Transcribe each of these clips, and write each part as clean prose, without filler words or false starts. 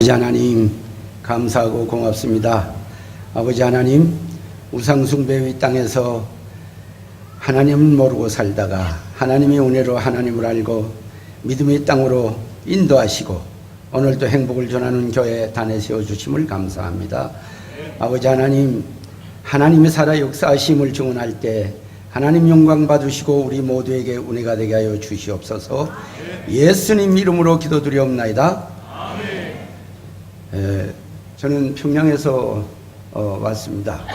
아버지 하나님 감사하고 고맙습니다. 아버지 하나님, 우상숭배 이 땅에서 하나님을 모르고 살다가 하나님의 은혜로 하나님을 알고 믿음의 땅으로 인도하시고 오늘도 행복을 전하는 교회 단에 세워주심을 감사합니다. 아버지 하나님, 하나님의 살아 역사하심을 증언할 때 하나님 영광 받으시고 우리 모두에게 은혜가 되게 하여 주시옵소서. 예수님 이름으로 기도드리옵나이다. 저는 평양에서 왔습니다.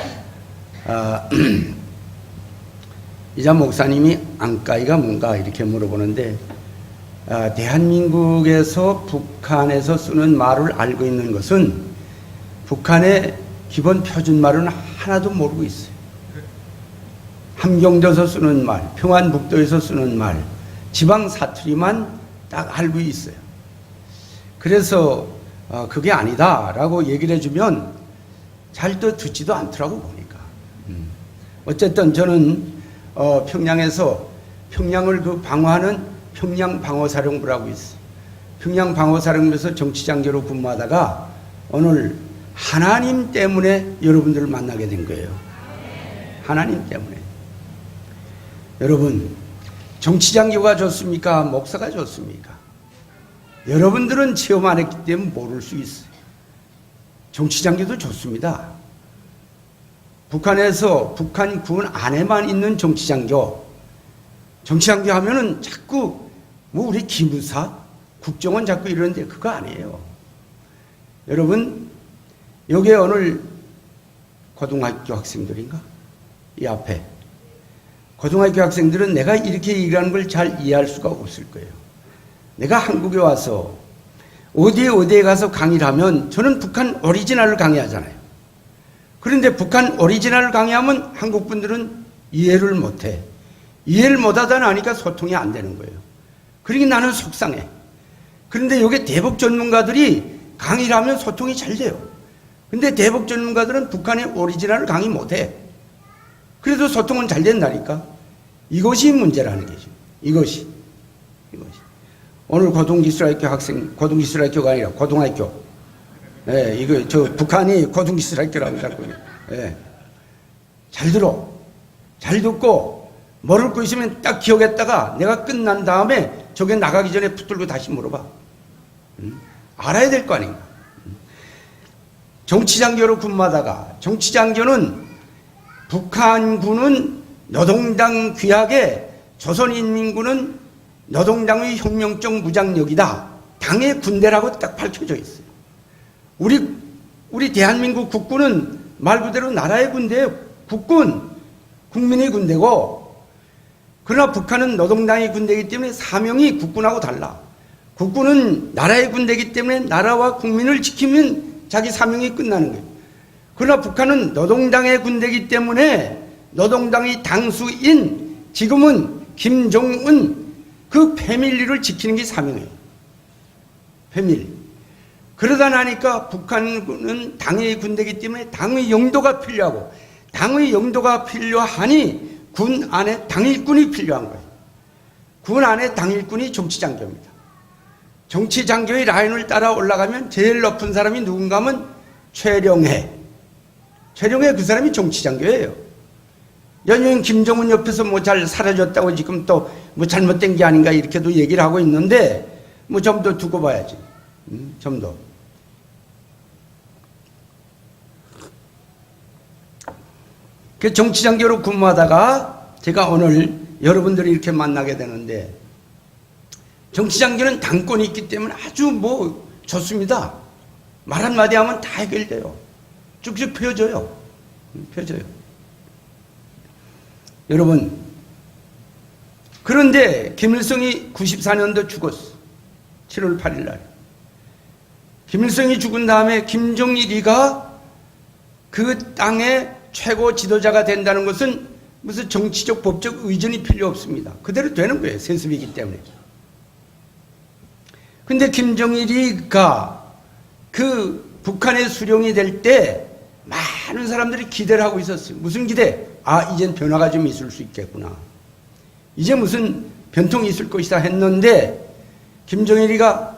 이자 목사님이 안가이가 뭔가 이렇게 물어보는데, 대한민국에서 북한에서 쓰는 말을 알고 있는 것은 북한의 기본 표준말은 하나도 모르고 있어요. 함경도에서 쓰는 말, 평안북도에서 쓰는 말, 지방 사투리만 딱 알고 있어요. 그래서 그게 아니다라고 얘기를 해주면 잘 또 듣지도 않더라고 보니까. 어쨌든 저는 평양에서 평양을 방어하는 평양방어사령부라고 있어요. 평양방어사령부에서 정치장교로 근무하다가 오늘 하나님 때문에 여러분들을 만나게 된 거예요. 하나님 때문에. 여러분, 정치장교가 좋습니까? 목사가 좋습니까? 여러분들은 체험 안 했기 때문에 모를 수 있어요. 정치장교도 좋습니다. 북한에서 북한 군 안에만 있는 정치장교 하면은 자꾸 우리 기무사, 국정원 자꾸 이러는데 그거 아니에요. 여러분, 여기에 오늘 고등학교 학생들인가? 이 앞에 고등학교 학생들은 내가 이렇게 얘기하는 걸 잘 이해할 수가 없을 거예요. 내가 한국에 와서 어디에 가서 강의를 하면 저는 북한 오리지널을 강의하잖아요. 그런데 북한 오리지널을 강의하면 한국 분들은 이해를 못해. 이해를 못하다 나니까 소통이 안 되는 거예요. 그러니까 나는 속상해. 그런데 여기 대북 전문가들이 강의를 하면 소통이 잘 돼요. 근데 대북 전문가들은 북한의 오리지널을 강의 못해. 그래도 소통은 잘 된다니까. 이것이 문제라는 거죠. 이것이. 오늘 고등기술학교가 아니라 고등학교. 북한이 고등기술학교라고 자꾸. 잘 들어. 잘 듣고, 모를 거 있으면 딱 기억했다가 내가 끝난 다음에 저게 나가기 전에 붙들고 다시 물어봐. 알아야 될 거 아닌가. 정치장교로 근무하다가, 정치장교는 북한군은 노동당 귀하게, 조선인민군은 노동당의 혁명적 무장력이다. 당의 군대라고 딱 밝혀져 있어요. 우리 대한민국 국군은 말 그대로 나라의 군대예요. 국군, 국민의 군대고, 그러나 북한은 노동당의 군대이기 때문에 사명이 국군하고 달라. 국군은 나라의 군대이기 때문에 나라와 국민을 지키면 자기 사명이 끝나는 거예요. 그러나 북한은 노동당의 군대이기 때문에 노동당의 당수인 지금은 김정은 그 패밀리를 지키는 게 사명이에요. 패밀리. 그러다 나니까 북한은 당의 군대이기 때문에 당의 영도가 필요하고, 당의 영도가 필요하니 군 안에 당일군이 필요한 거예요. 군 안에 당일군이 정치장교입니다. 정치장교의 라인을 따라 올라가면 제일 높은 사람이 누군가 하면 최룡해 그 사람이 정치장교예요. 연예인 김정은 옆에서 잘 사라졌다고 지금 또 잘못된 게 아닌가 이렇게도 얘기를 하고 있는데 좀 더 두고 봐야지. 좀 더. 그 정치장교로 근무하다가 제가 오늘 여러분들이 이렇게 만나게 되는데, 정치장교는 당권이 있기 때문에 아주 좋습니다. 말 한마디 하면 다 해결돼요. 쭉쭉 펴져요. 여러분, 그런데 김일성이 94년도 죽었어. 7월 8일 날. 김일성이 죽은 다음에 김정일이가 그 땅의 최고 지도자가 된다는 것은 무슨 정치적 법적 의전이 필요 없습니다. 그대로 되는 거예요. 세습이기 때문에. 근데 김정일이가 그 북한의 수령이 될 때 많은 사람들이 기대를 하고 있었어요. 무슨 기대? 이젠 변화가 좀 있을 수 있겠구나. 이제 무슨 변통이 있을 것이다 했는데, 김정일이가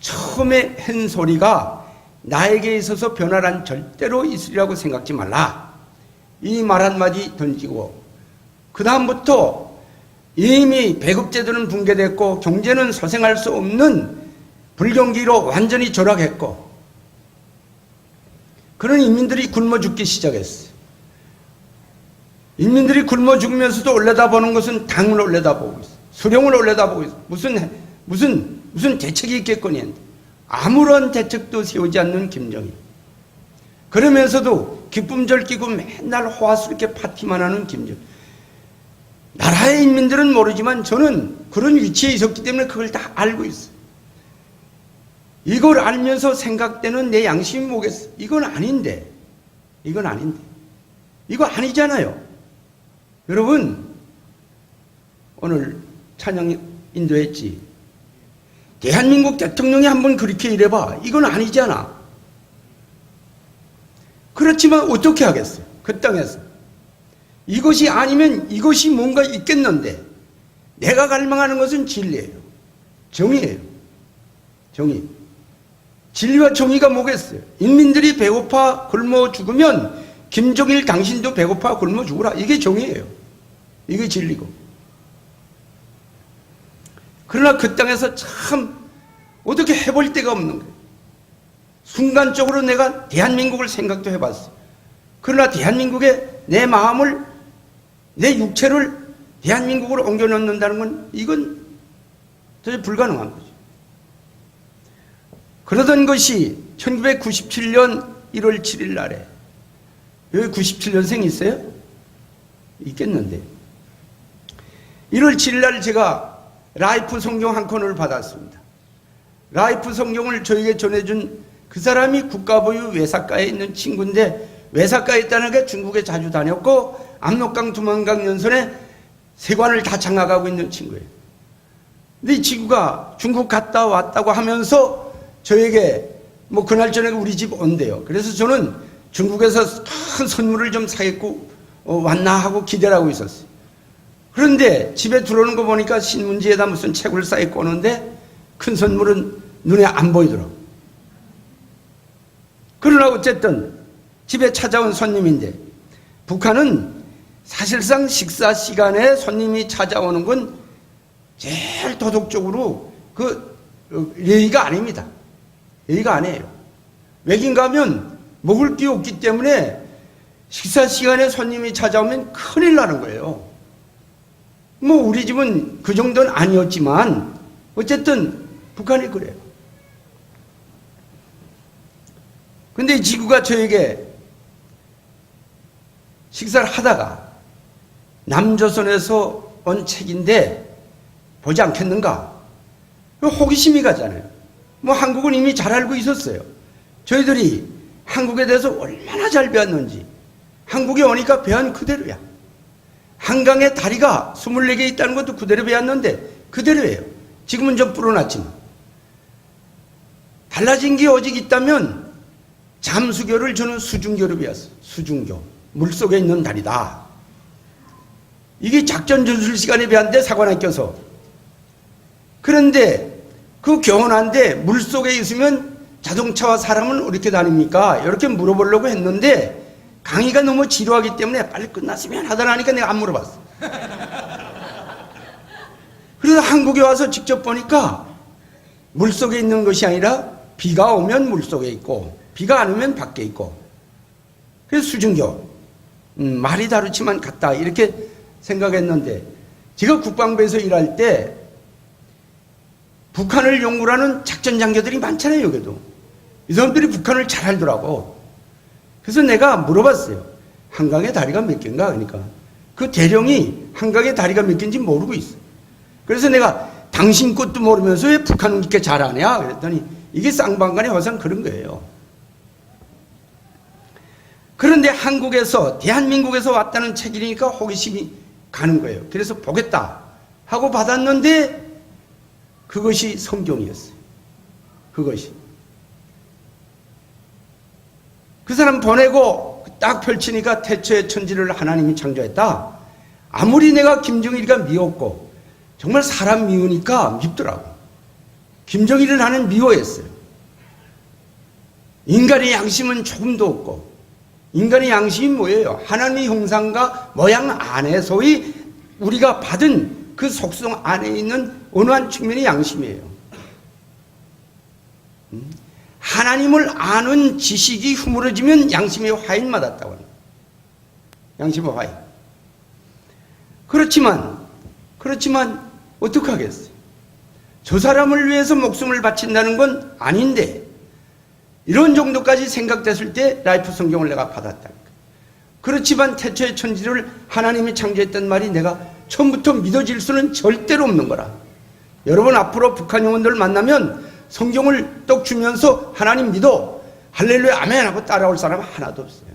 처음에 한 소리가 나에게 있어서 변화란 절대로 있으리라고 생각지 말라. 이 말 한마디 던지고 그 다음부터 이미 배급제도는 붕괴됐고 경제는 서생할 수 없는 불경기로 완전히 절약했고 그런 인민들이 굶어 죽기 시작했어요. 인민들이 굶어 죽으면서도 올려다보는 것은 당을 올려다보고 있어요. 수령을 올려다보고 있어요. 무슨 대책이 있겠거니 했는데 아무런 대책도 세우지 않는 김정일. 그러면서도 기쁨절 끼고 맨날 호화스럽게 파티만 하는 김정일. 나라의 인민들은 모르지만 저는 그런 위치에 있었기 때문에 그걸 다 알고 있어요. 이걸 알면서 생각되는 내 양심이 뭐겠어? 이건 아닌데. 이건 아닌데. 이거 아니잖아요. 여러분, 오늘 찬양 인도했지. 대한민국 대통령이 한번 그렇게 이래봐. 이건 아니잖아. 그렇지만 어떻게 하겠어요? 그 땅에서. 이것이 아니면 이것이 뭔가 있겠는데 내가 갈망하는 것은 진리예요. 정의예요. 정의. 진리와 정의가 뭐겠어요? 인민들이 배고파 굶어 죽으면 김정일 당신도 배고파 굶어 죽으라. 이게 정의예요. 이게 진리고. 그러나 그 땅에서 참 어떻게 해볼 데가 없는 거예요. 순간적으로 내가 대한민국을 생각도 해봤어. 그러나 대한민국에 내 마음을, 내 육체를 대한민국으로 옮겨놓는다는 건 이건 도저히 불가능한 거죠. 그러던 것이 1997년 1월 7일 날에, 여기 97년생 있어요? 있겠는데. 1월 7일 날 제가 라이프 성경 한 권을 받았습니다. 라이프 성경을 저에게 전해준 그 사람이 국가보유 외사가에 있는 친구인데, 외사가에 있다는 게 중국에 자주 다녔고 압록강 두만강 연선에 세관을 다 장악하고 있는 친구예요. 근데 이 친구가 중국 갔다 왔다고 하면서 저에게 뭐 그날 저녁에 우리 집 온대요. 그래서 저는 중국에서 큰 선물을 좀 사겠고 왔나 하고 기대를 하고 있었어요. 그런데 집에 들어오는 거 보니까 신문지에다 무슨 책을 쌓고 오는데 큰 선물은 눈에 안 보이더라고. 그러나 어쨌든 집에 찾아온 손님인데, 북한은 사실상 식사 시간에 손님이 찾아오는 건 제일 도덕적으로 그 예의가 아닙니다. 예의가 아니에요. 외긴 가면 먹을 게 없기 때문에 식사 시간에 손님이 찾아오면 큰일 나는 거예요. 뭐 우리 집은 그 정도는 아니었지만 어쨌든 북한이 그래요. 근데 이 지구가 저에게 식사를 하다가 남조선에서 온 책인데 보지 않겠는가? 호기심이 가잖아요. 뭐 한국은 이미 잘 알고 있었어요. 저희들이 한국에 대해서 얼마나 잘 배웠는지. 한국에 오니까 배운 그대로야. 한강에 다리가 24개 있다는 것도 그대로 배웠는데 그대로예요. 지금은 좀 불어났지만. 달라진 게 오직 있다면 잠수교를 저는 수중교로 배웠어요. 수중교. 물속에 있는 다리다. 이게 작전 전술 시간에 배웠는데 사관에 껴서. 그런데 그 교훈한데 물속에 있으면 자동차와 사람은 어떻게 다닙니까? 이렇게 물어보려고 했는데 강의가 너무 지루하기 때문에 빨리 끝났으면 하더라니까 내가 안 물어봤어. 그래서 한국에 와서 직접 보니까 물속에 있는 것이 아니라 비가 오면 물속에 있고 비가 안 오면 밖에 있고. 그래서 수중교. 말이 다르지만 같다. 이렇게 생각했는데 제가 국방부에서 일할 때 북한을 연구를 하는 작전 장교들이 많잖아요. 여기도. 이 사람들이 북한을 잘 알더라고. 그래서 내가 물어봤어요. 한강에 다리가 몇 개인가? 그러니까 그 대령이 한강에 다리가 몇 개인지 모르고 있어. 그래서 내가 당신 것도 모르면서 왜 북한은 이렇게 잘 아냐? 그랬더니 이게 쌍방간의 화상 그런 거예요. 그런데 한국에서, 대한민국에서 왔다는 책이니까 호기심이 가는 거예요. 그래서 보겠다 하고 받았는데 그것이 성경이었어요. 그것이. 그 사람 보내고 딱 펼치니까 태초의 천지를 하나님이 창조했다. 아무리 내가 김정일이가 미웠고 정말 사람 미우니까 밉더라고. 김정일을 나는 미워했어요. 인간의 양심은 조금도 없고, 인간의 양심이 뭐예요? 하나님의 형상과 모양 안에서의 우리가 받은 그 속성 안에 있는 어느 한 측면의 양심이에요. 하나님을 아는 지식이 허물어지면 양심의 화인 맞았다고 합니다. 양심의 화인. 그렇지만 어떡하겠어요? 저 사람을 위해서 목숨을 바친다는 건 아닌데, 이런 정도까지 생각됐을 때 라이프 성경을 내가 받았다니까. 그렇지만 태초의 천지를 하나님이 창조했던 말이 내가 처음부터 믿어질 수는 절대로 없는 거라. 여러분 앞으로 북한 영혼들 만나면 성경을 떡 주면서 하나님 믿어, 할렐루야 아멘 하고 따라올 사람 하나도 없어요.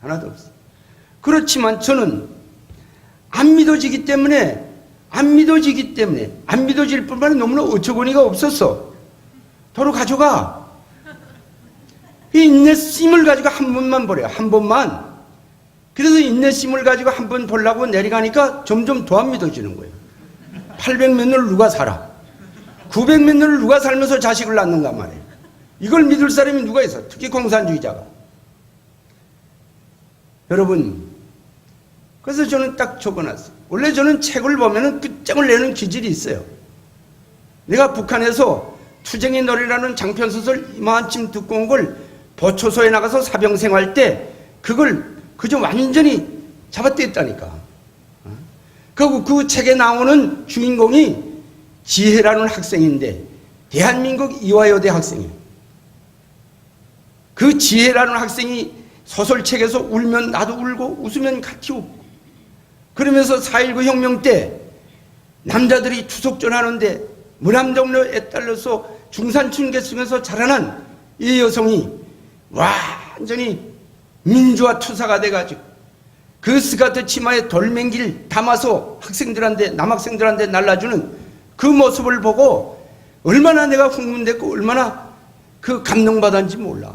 하나도 없어요. 그렇지만 저는 안 믿어지기 때문에 안 믿어질 뿐만 아니라 너무나 어처구니가 없었어. 도로 가져가. 이 인내심을 가지고 한 번만 보래요. 한 번만. 그래서 인내심을 가지고 한 번 보려고 내려가니까 점점 더 안 믿어지는 거예요. 800몇 년을 누가 살아? 900몇 년을 누가 살면서 자식을 낳는가 말이에요. 이걸 믿을 사람이 누가 있어? 특히 공산주의자가. 여러분, 그래서 저는 딱 적어놨어요. 원래 저는 책을 보면 끝장을 내는 기질이 있어요. 내가 북한에서 투쟁의 노래라는 장편소설 이만큼 듣고 온 걸 보초소에 나가서 사병생활 때 그걸 그저 완전히 잡아떼었다니까. 그리고 그 책에 나오는 주인공이 지혜라는 학생인데 대한민국 이화여대 학생이에요. 그 지혜라는 학생이 소설책에서 울면 나도 울고 웃으면 같이 웃고, 그러면서 4.19 혁명 때 남자들이 투석전하는데 무남동로에 딸려서 중산층 계층에서 자라난 이 여성이 완전히 민주화 투사가 돼가지고 그 스카트 치마에 돌멩이를 담아서 학생들한테, 남학생들한테 날라주는 그 모습을 보고 얼마나 내가 흥분됐고 얼마나 그 감동받았는지 몰라.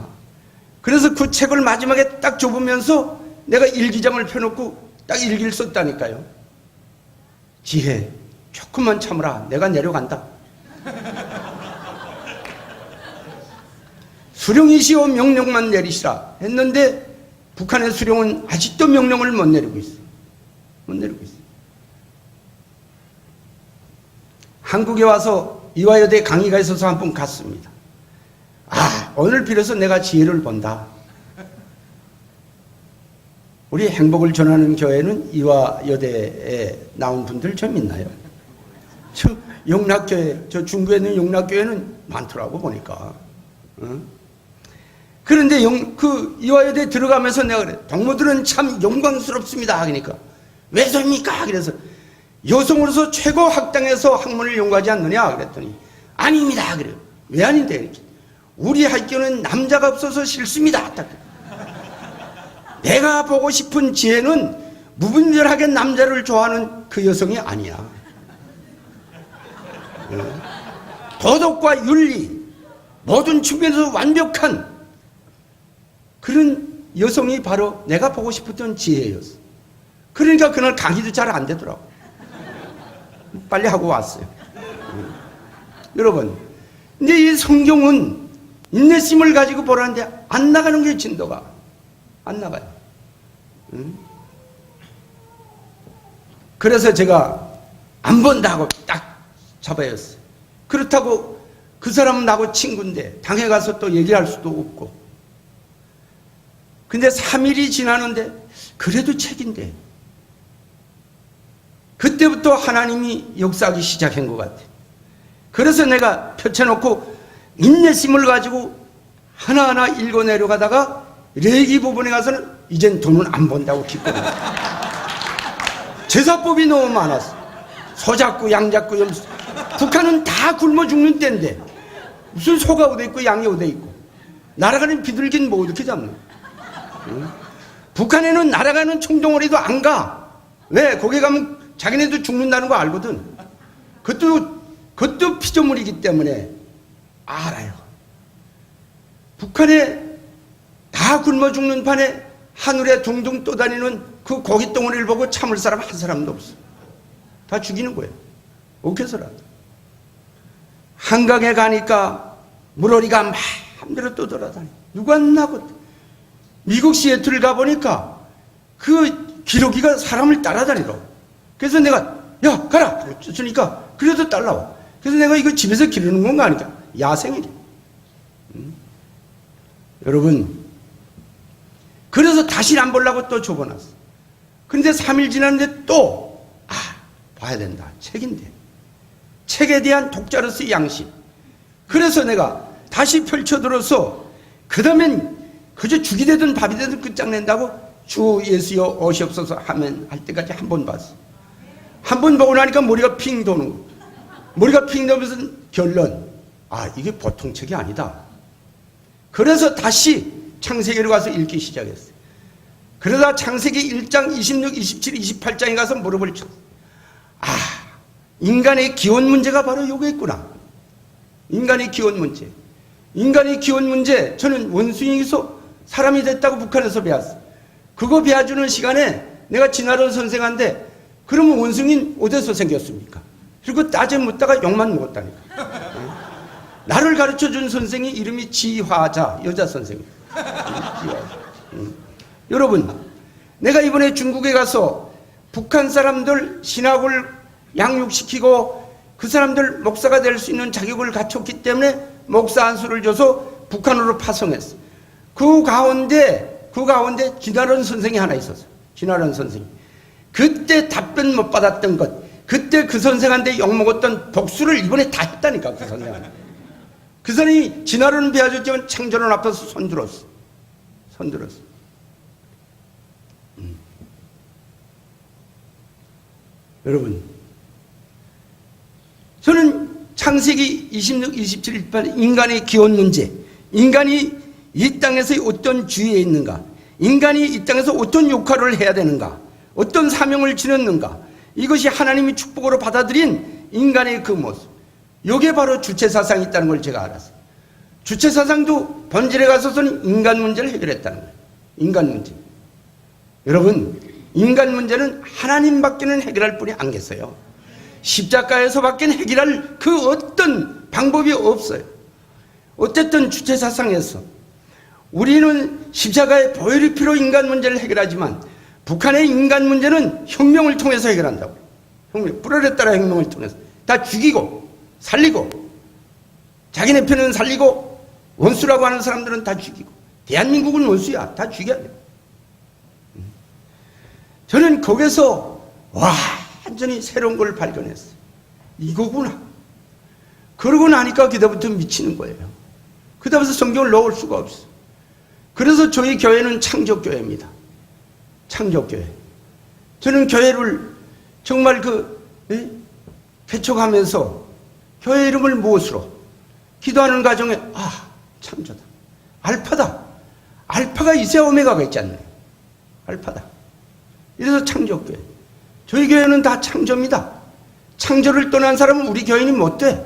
그래서 그 책을 마지막에 딱 접으면서 내가 일기장을 펴놓고 딱 일기를 썼다니까요. 지혜, 조금만 참으라. 내가 내려간다. 수령이시오 명령만 내리시라 했는데 북한의 수령은 아직도 명령을 못 내리고 있어요. 못 내리고 있어요. 한국에 와서 이화여대 강의가 있어서 한 번 갔습니다. 오늘 비로소 내가 지혜를 본다. 우리 행복을 전하는 교회는 이화여대에 나온 분들 좀 있나요? 저 영락교회, 저 중구에 있는 영락교회는 많더라고 보니까. 그런데 그 이화여대 들어가면서 내가 그래, 동무들은 참 영광스럽습니다. 그러니까 왜 소입니까? 그래서 여성으로서 최고 학당에서 학문을 연구하지 않느냐? 그랬더니 아닙니다. 그래요. 왜 아닌데? 이렇게. 우리 학교는 남자가 없어서 싫습니다. 딱. 내가 보고 싶은 지혜는 무분별하게 남자를 좋아하는 그 여성이 아니야. 도덕과 윤리, 모든 측면에서 완벽한 그런 여성이 바로 내가 보고 싶었던 지혜였어. 그러니까 그날 강의도 잘 안 되더라고. 빨리 하고 왔어요. 여러분, 근데 이 성경은 인내심을 가지고 보라는데 안 나가는 게 진도가. 안 나가요. 그래서 제가 안 본다 하고 딱 잡아였어요. 그렇다고 그 사람은 나하고 친구인데 당에 가서 또 얘기할 수도 없고. 근데 3일이 지나는데 그래도 책인데 그때부터 하나님이 역사하기 시작한 것 같아요. 그래서 내가 펼쳐놓고 인내심을 가지고 하나하나 읽어 내려가다가 레기 부분에 가서는 이젠 돈은 안 본다고 기꺼이. 제사법이 너무 많았어. 소 잡고 양 잡고 염소. 북한은 다 굶어 죽는 때인데 무슨 소가 어디 있고 양이 어디 있고. 날아가는 비둘기는 뭐 이렇게 잡는. 북한에는 날아가는 총덩어리도 안 가. 왜? 거기 가면 자기네도 죽는다는 거 알거든. 그것도 피조물이기 때문에 알아요. 북한에 다 굶어 죽는 판에 하늘에 둥둥 떠다니는 그 고깃덩어리를 보고 참을 사람 한 사람도 없어. 다 죽이는 거예요. 어째서라도. 한강에 가니까 물어리가 마음대로 떠돌아다니. 누가 나고. 미국 시애틀을 가보니까 그 기러기가 사람을 따라다니더라고. 그래서 내가 야 가라 쫓으니까 그래도 따라와. 그래서 내가 이거 집에서 기르는 건가 하니까 야생이래. 여러분, 그래서 다시 안 보려고 또 접어놨어. 그런데 3일 지났는데 또 봐야 된다. 책인데. 책에 대한 독자로서의 양심. 그래서 내가 다시 펼쳐들어서 그 다음엔 그저 죽이 되든 밥이 되든 끝장낸다고 주 예수여 오시옵소서 하면 할 때까지 한 번 봤어. 한 번 보고 나니까 머리가 핑 도는 거. 머리가 핑 도면서 결론. 이게 보통 책이 아니다. 그래서 다시 창세기로 가서 읽기 시작했어요. 그러다 창세기 1장 26, 27, 28장에 가서 무릎을 쳤어요. 인간의 기원 문제가 바로 요거였구나. 인간의 기원 문제. 인간의 기원 문제, 저는 원숭이에서 사람이 됐다고 북한에서 배웠어요. 그거 배워주는 시간에 내가 진화론 선생한테 그러면 원숭이는 어디서 생겼습니까? 그리고 따져 묻다가 욕만 먹었다니까. 나를 가르쳐준 선생이 이름이 지화자, 여자 선생님. 여러분, 내가 이번에 중국에 가서 북한 사람들 신학을 양육시키고 그 사람들 목사가 될 수 있는 자격을 갖췄기 때문에 목사 안수를 줘서 북한으로 파송했어. 그 가운데 진화론 선생이 하나 있었어. 진화론 선생이. 그때 답변 못 받았던 것, 그때 그 선생한테 욕먹었던 복수를 이번에 다 했다니까, 그 선생한테. 그 사람이 진화론 배워줬지만 창조론 앞에서 손들었어. 여러분, 저는 창세기 26, 27, 28 인간의 기원 문제, 인간이 이 땅에서 어떤 주위에 있는가, 인간이 이 땅에서 어떤 역할을 해야 되는가, 어떤 사명을 지녔는가, 이것이 하나님이 축복으로 받아들인 인간의 그 모습, 이게 바로 주체사상이 있다는 걸 제가 알았어요. 주체사상도 본질에 가서서는 인간 문제를 해결했다는 거예요. 인간 문제. 여러분, 인간 문제는 하나님밖에는 해결할 분이 안 계세요. 십자가에서밖에 해결할 그 어떤 방법이 없어요. 어쨌든 주체사상에서 우리는 십자가의 보혈의 피로 인간 문제를 해결하지만 북한의 인간 문제는 혁명을 통해서 해결한다고. 혁명, 불어에 따라 혁명을 통해서 다 죽이고 살리고, 자기네 편은 살리고 원수라고 하는 사람들은 다 죽이고, 대한민국은 원수야, 다 죽여야 돼. 저는 거기서 완전히 새로운 걸 발견했어요. 이거구나. 그러고 나니까 그다음부터 미치는 거예요. 그다음부터 성경을 넣을 수가 없어. 그래서 저희 교회는 창조교회입니다. 창조교회. 저는 교회를 정말 개척하면서 교회 이름을 무엇으로? 기도하는 과정에 창조다. 알파다. 알파가 이세 오메가가 있지 않나요? 알파다. 이래서 창조교회. 저희 교회는 다 창조입니다. 창조를 떠난 사람은 우리 교인이 못 돼.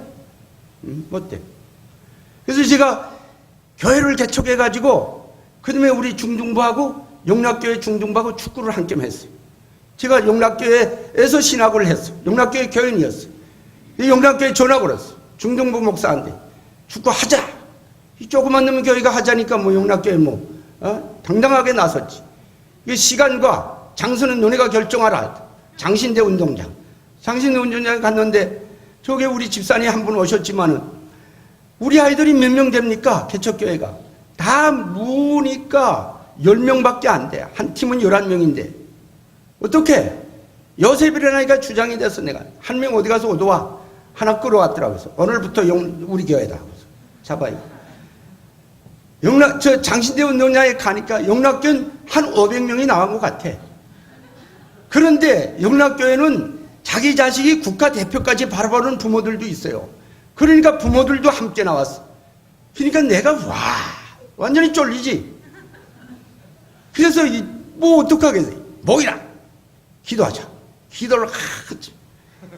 못 돼. 그래서 제가 교회를 개척해가지고 그 다음에 우리 중등부하고 영락교회 중등부하고 축구를 한 겸 했어요. 제가 영락교회에서 신학을 했어요. 영락교회 교인이었어요. 영락교회 전학을 했어요. 중등부 목사한테 축구 하자. 이 조그만 놈 교회가 하자니까 영락교회 당당하게 나섰지. 이 시간과 장소는 너네가 결정하라. 장신대 운동장. 장신대 운동장에 갔는데 저게 우리 집사님 한 분 오셨지만은 우리 아이들이 몇 명 됩니까? 개척교회가. 다 무니까 10명밖에 안 돼. 한 팀은 11명인데. 어떻게? 요셉이라니까 주장이 돼서 내가 한 명 어디 가서 오도와 하나 끌어왔더라고요. 그래서 오늘부터 우리 교회다. 잡아요. 장신대 운동장에 가니까 영락교회는 한 500명이 나온 것 같아. 그런데 영락교회는 자기 자식이 국가대표까지 바라보는 부모들도 있어요. 그러니까 부모들도 함께 나왔어. 그러니까 내가 완전히 쫄리지. 그래서 어떡하겠어요. 모이라. 기도하자. 기도를 하지.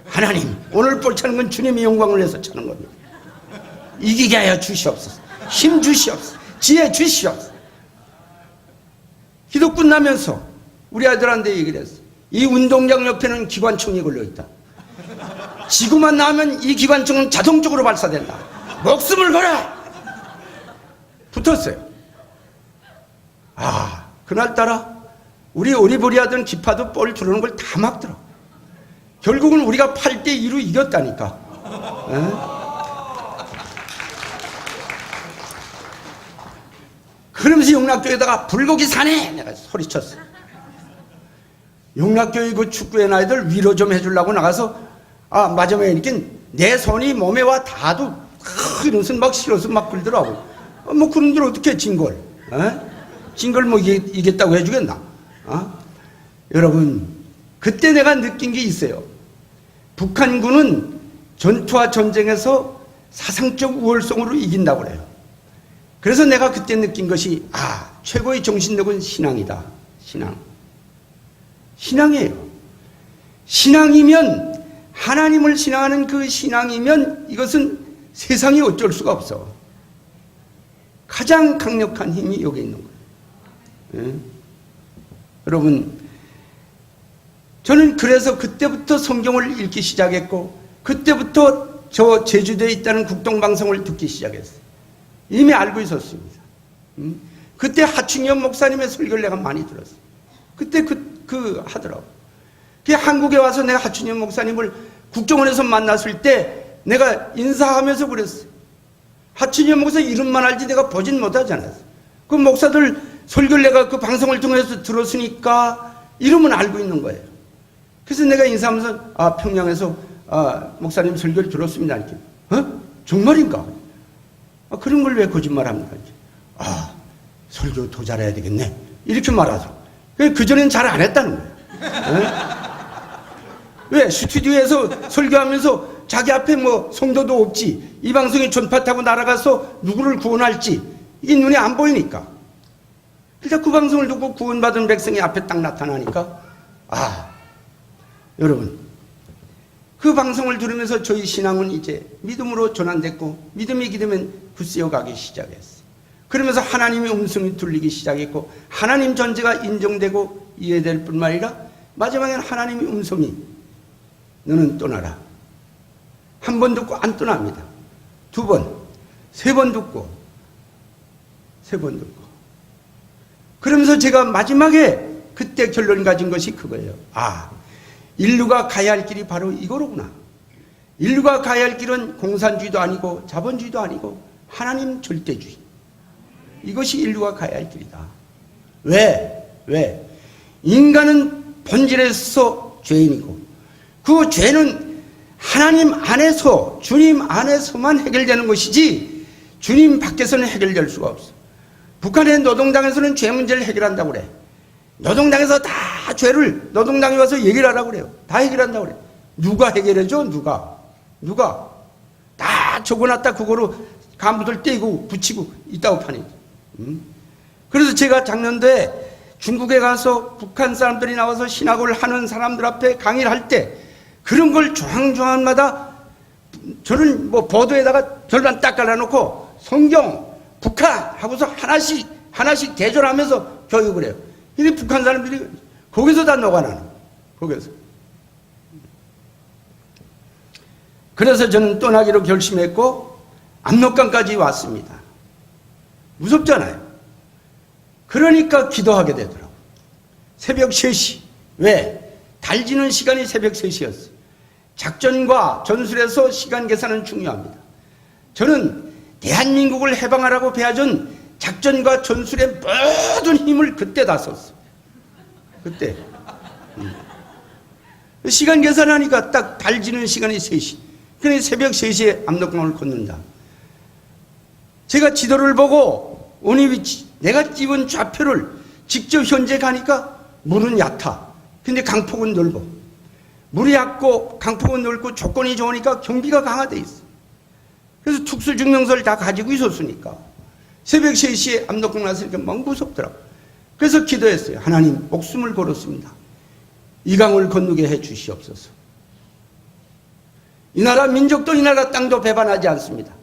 하나님, 오늘 볼 차는 건 주님의 영광을 위해서 차는 겁니다. 이기게 하여 주시옵소서. 힘 주시옵소서. 지혜 주시옵소서. 기도 끝나면서 우리 아들한테 얘기를 했어. 이 운동장 옆에는 기관총이 걸려있다. 지구만 나오면 이 기관총은 자동적으로 발사된다. 목숨을 걸어! 붙었어요. 그날따라 우리 오리보리 하던 기파도 볼 들어오는 걸 다 막더라고. 결국은 우리가 8대2로 이겼다니까. 그러면서 용락교에다가 불고기 사네! 내가 소리쳤어. 용락교회 그 축구회 아이들 위로 좀 해주려고 나가서, 마지막에 이렇게 내 손이 몸에 와 닿아도, 이러면서 막 싫어서 막 굴더라고. 뭐 그런들 어떻게 진 걸? 진 걸 뭐 이겼다고 해주겠나? 여러분, 그때 내가 느낀 게 있어요. 북한군은 전투와 전쟁에서 사상적 우월성으로 이긴다고 그래요. 그래서 내가 그때 느낀 것이 최고의 정신력은 신앙이다. 신앙이에요. 신앙이면, 하나님을 신앙하는 그 신앙이면 이것은 세상이 어쩔 수가 없어. 가장 강력한 힘이 여기 있는 거예요. 여러분, 저는 그래서 그때부터 성경을 읽기 시작했고, 그때부터 저 제주도에 있다는 국동방송을 듣기 시작했어요. 이미 알고 있었습니다. 그때 하충현 목사님의 설교를 내가 많이 들었어요. 그때 하더라고. 한국에 와서 내가 하충현 목사님을 국정원에서 만났을 때 내가 인사하면서 그랬어요. 하충현 목사 이름만 알지 내가 보진 못하잖아요. 그 목사들 설교를 내가 그 방송을 통해서 들었으니까 이름은 알고 있는 거예요. 그래서 내가 인사하면서 평양에서 목사님 설교를 들었습니다. 이렇게. 정말인가? 그런 걸 왜 거짓말합니까? 설교 더 잘해야 되겠네. 이렇게 말하죠. 그전엔 잘 안 했다는 거예요. 왜? 스튜디오에서 설교하면서 자기 앞에 뭐 성도도 없지, 이 방송이 전파타고 날아가서 누구를 구원할지 이게 눈에 안 보이니까. 그러니까 그 방송을 듣고 구원받은 백성이 앞에 딱 나타나니까 여러분, 그 방송을 들으면서 저희 신앙은 이제 믿음으로 전환됐고, 믿음이 기되면 굳세어 가기 시작했어요. 그러면서 하나님의 음성이 들리기 시작했고, 하나님 존재가 인정되고 이해될 뿐만 아니라 마지막에는 하나님의 음성이 너는 떠나라. 한 번 듣고 안 떠납니다. 두 번, 세 번 듣고, 그러면서 제가 마지막에 그때 결론 가진 것이 그거예요. 인류가 가야 할 길이 바로 이거로구나. 인류가 가야 할 길은 공산주의도 아니고 자본주의도 아니고 하나님 절대주의. 이것이 인류가 가야 할 길이다. 왜? 인간은 본질에서 죄인이고, 그 죄는 하나님 안에서, 주님 안에서만 해결되는 것이지 주님 밖에서는 해결될 수가 없어. 북한의 노동당에서는 죄 문제를 해결한다고 그래. 노동당에서 다 죄를 노동당에 와서 얘기를 하라고 그래요. 다 해결한다고 그래. 누가 해결해줘? 누가? 다 적어놨다 그거로 간부들 떼고 붙이고 있다고 파니. 그래서 제가 작년도에 중국에 가서 북한 사람들이 나와서 신학을 하는 사람들 앞에 강의를 할 때 그런 걸 조항조항마다 저는 뭐 보도에다가 절반 딱 갈라놓고 성경, 북한 하고서 하나씩 대조하면서 교육을 해요. 이 북한 사람들이 거기서 다 녹아나는 거기서. 그래서 저는 떠나기로 결심했고 압록강까지 왔습니다. 무섭잖아요. 그러니까 기도하게 되더라고요. 새벽 3시. 왜? 달 지는 시간이 새벽 3시였어요. 작전과 전술에서 시간 계산은 중요합니다. 저는 대한민국을 해방하라고 배워준 작전과 전술의 모든 힘을 그때 다 썼어요. 그때. 시간 계산하니까 딱 달 지는 시간이 3시. 그러니 새벽 3시에 압록강을 걷는다. 제가 지도를 보고 어느 위치, 내가 찍은 좌표를 직접 현재 가니까 물은 얕아. 근데 강폭은 넓어. 물이 얕고 강폭은 넓고 조건이 좋으니까 경비가 강화돼 있어. 그래서 특수증명서를 다 가지고 있었으니까 새벽 3시에 압록강 났으니까 막 무섭더라고. 그래서 기도했어요. 하나님, 목숨을 걸었습니다. 이 강을 건너게 해 주시옵소서. 이 나라 민족도 이 나라 땅도 배반하지 않습니다.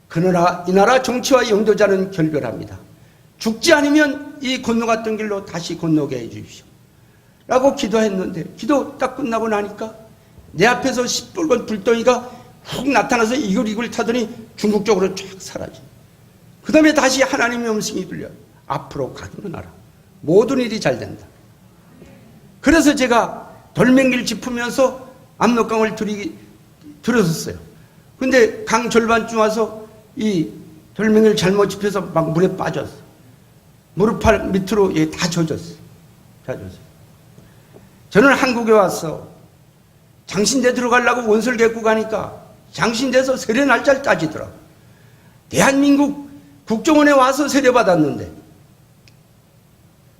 그러나 이 나라 정치와 영도자는 결별합니다. 죽지 않으면 이 건너갔던 길로 다시 건너게 해 주십시오. 라고 기도했는데, 기도 딱 끝나고 나니까 내 앞에서 시뻘건 불덩이가 훅 나타나서 이글 타더니 중국 쪽으로 쫙 사라져. 그 다음에 다시 하나님의 음성이 들려요. 앞으로 가기만 하라. 모든 일이 잘 된다. 그래서 제가 돌멩이를 짚으면서 압록강을 들었었어요. 근데 강 절반쯤 와서 이 돌멩이를 잘못 짚어서 막 물에 빠졌어. 무릎팔 밑으로 다 젖었어. 다 젖었어. 저는 한국에 와서 장신대 들어가려고 원서를 객고 가니까 장신대에서 세례 날짜를 따지더라. 대한민국 국정원에 와서 세례 받았는데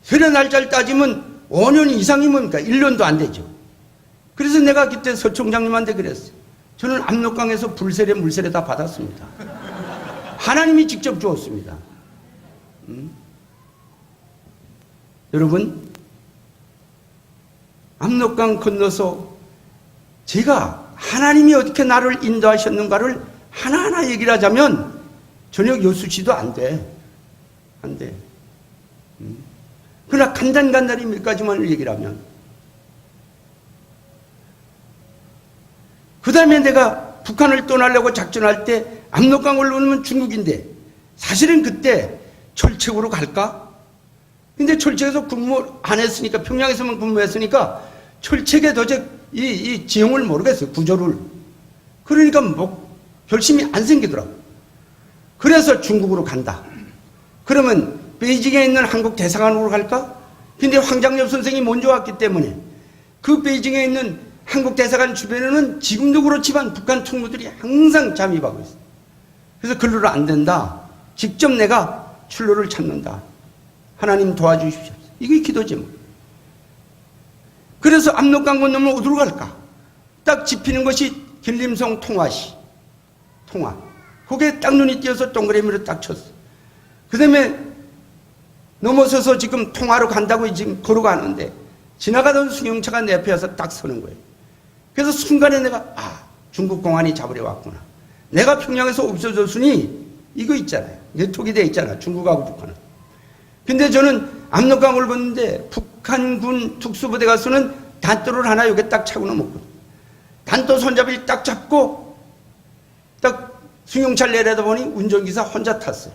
세례 날짜를 따지면 5년 이상이 뭡니까? 1년도 안 되죠. 그래서 내가 그때 서총장님한테 그랬어요. 저는 압록강에서 불세례 물세례 다 받았습니다. 하나님이 직접 주었습니다. 여러분, 압록강 건너서 제가 하나님이 어떻게 나를 인도하셨는가를 하나하나 얘기를 하자면 저녁 6시도 안 돼. 안 돼. 그러나 간단히 몇 가지만 얘기를 하면, 그 다음에 내가 북한을 떠나려고 작전할 때 압록강을 넘으면 중국인데 사실은 그때 철책으로 갈까? 근데 철책에서 근무 안 했으니까, 평양에서만 근무했으니까 철책에 도저히 이 지형을 모르겠어요. 구조를. 그러니까 뭐 결심이 안 생기더라고. 그래서 중국으로 간다. 그러면 베이징에 있는 한국 대사관으로 갈까? 근데 황장엽 선생이 먼저 왔기 때문에 그 베이징에 있는 한국 대사관 주변에는 지금도 그렇지만 북한 총무들이 항상 잠입하고 있어요. 그래서 글로는 안 된다. 직접 내가 출로를 찾는다. 하나님 도와주십시오. 이게 기도지 뭐. 그래서 압록강 건너면 어디로 갈까? 딱 짚히는 것이 길림성 통화시. 통화. 거기에 딱 눈이 띄어서 동그라미로 딱 쳤어. 그 다음에 넘어서서 지금 통화로 간다고 지금 걸어가는데 지나가던 승용차가 내 앞에 와서 딱 서는 거예요. 그래서 순간에 내가 중국 공안이 잡으려 왔구나. 내가 평양에서 없어졌으니 이거 있잖아요. 네트워크가 돼 있잖아. 중국하고 북한은. 근데 저는 압록강을 건너는데 북한군 특수부대 가서는 단도를 하나 여기 딱 차고 넘었거든. 단도 손잡이를 딱 잡고 딱 승용차를 내려다 보니 운전기사 혼자 탔어요.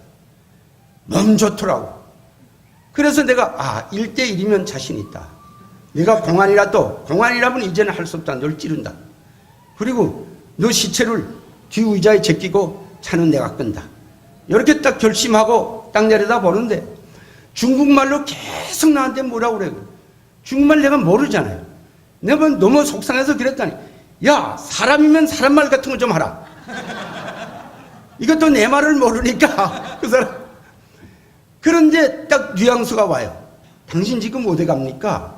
너무 좋더라고. 그래서 내가 1대1이면 자신 있다. 내가 공안이라면 이제는 할 수 없다. 널 찌른다. 그리고 너 시체를 뒤 의자에 제끼고 차는 내가 끈다. 이렇게 딱 결심하고 딱 내려다 보는데 중국말로 계속 나한테 뭐라고 그래요. 중국말 내가 모르잖아요. 내가 너무 속상해서 그랬다니. 야, 사람이면 사람말 같은 거 좀 하라. 이것도 내 말을 모르니까 그 사람. 그런데 딱 뉘앙스가 와요. 당신 지금 어디 갑니까?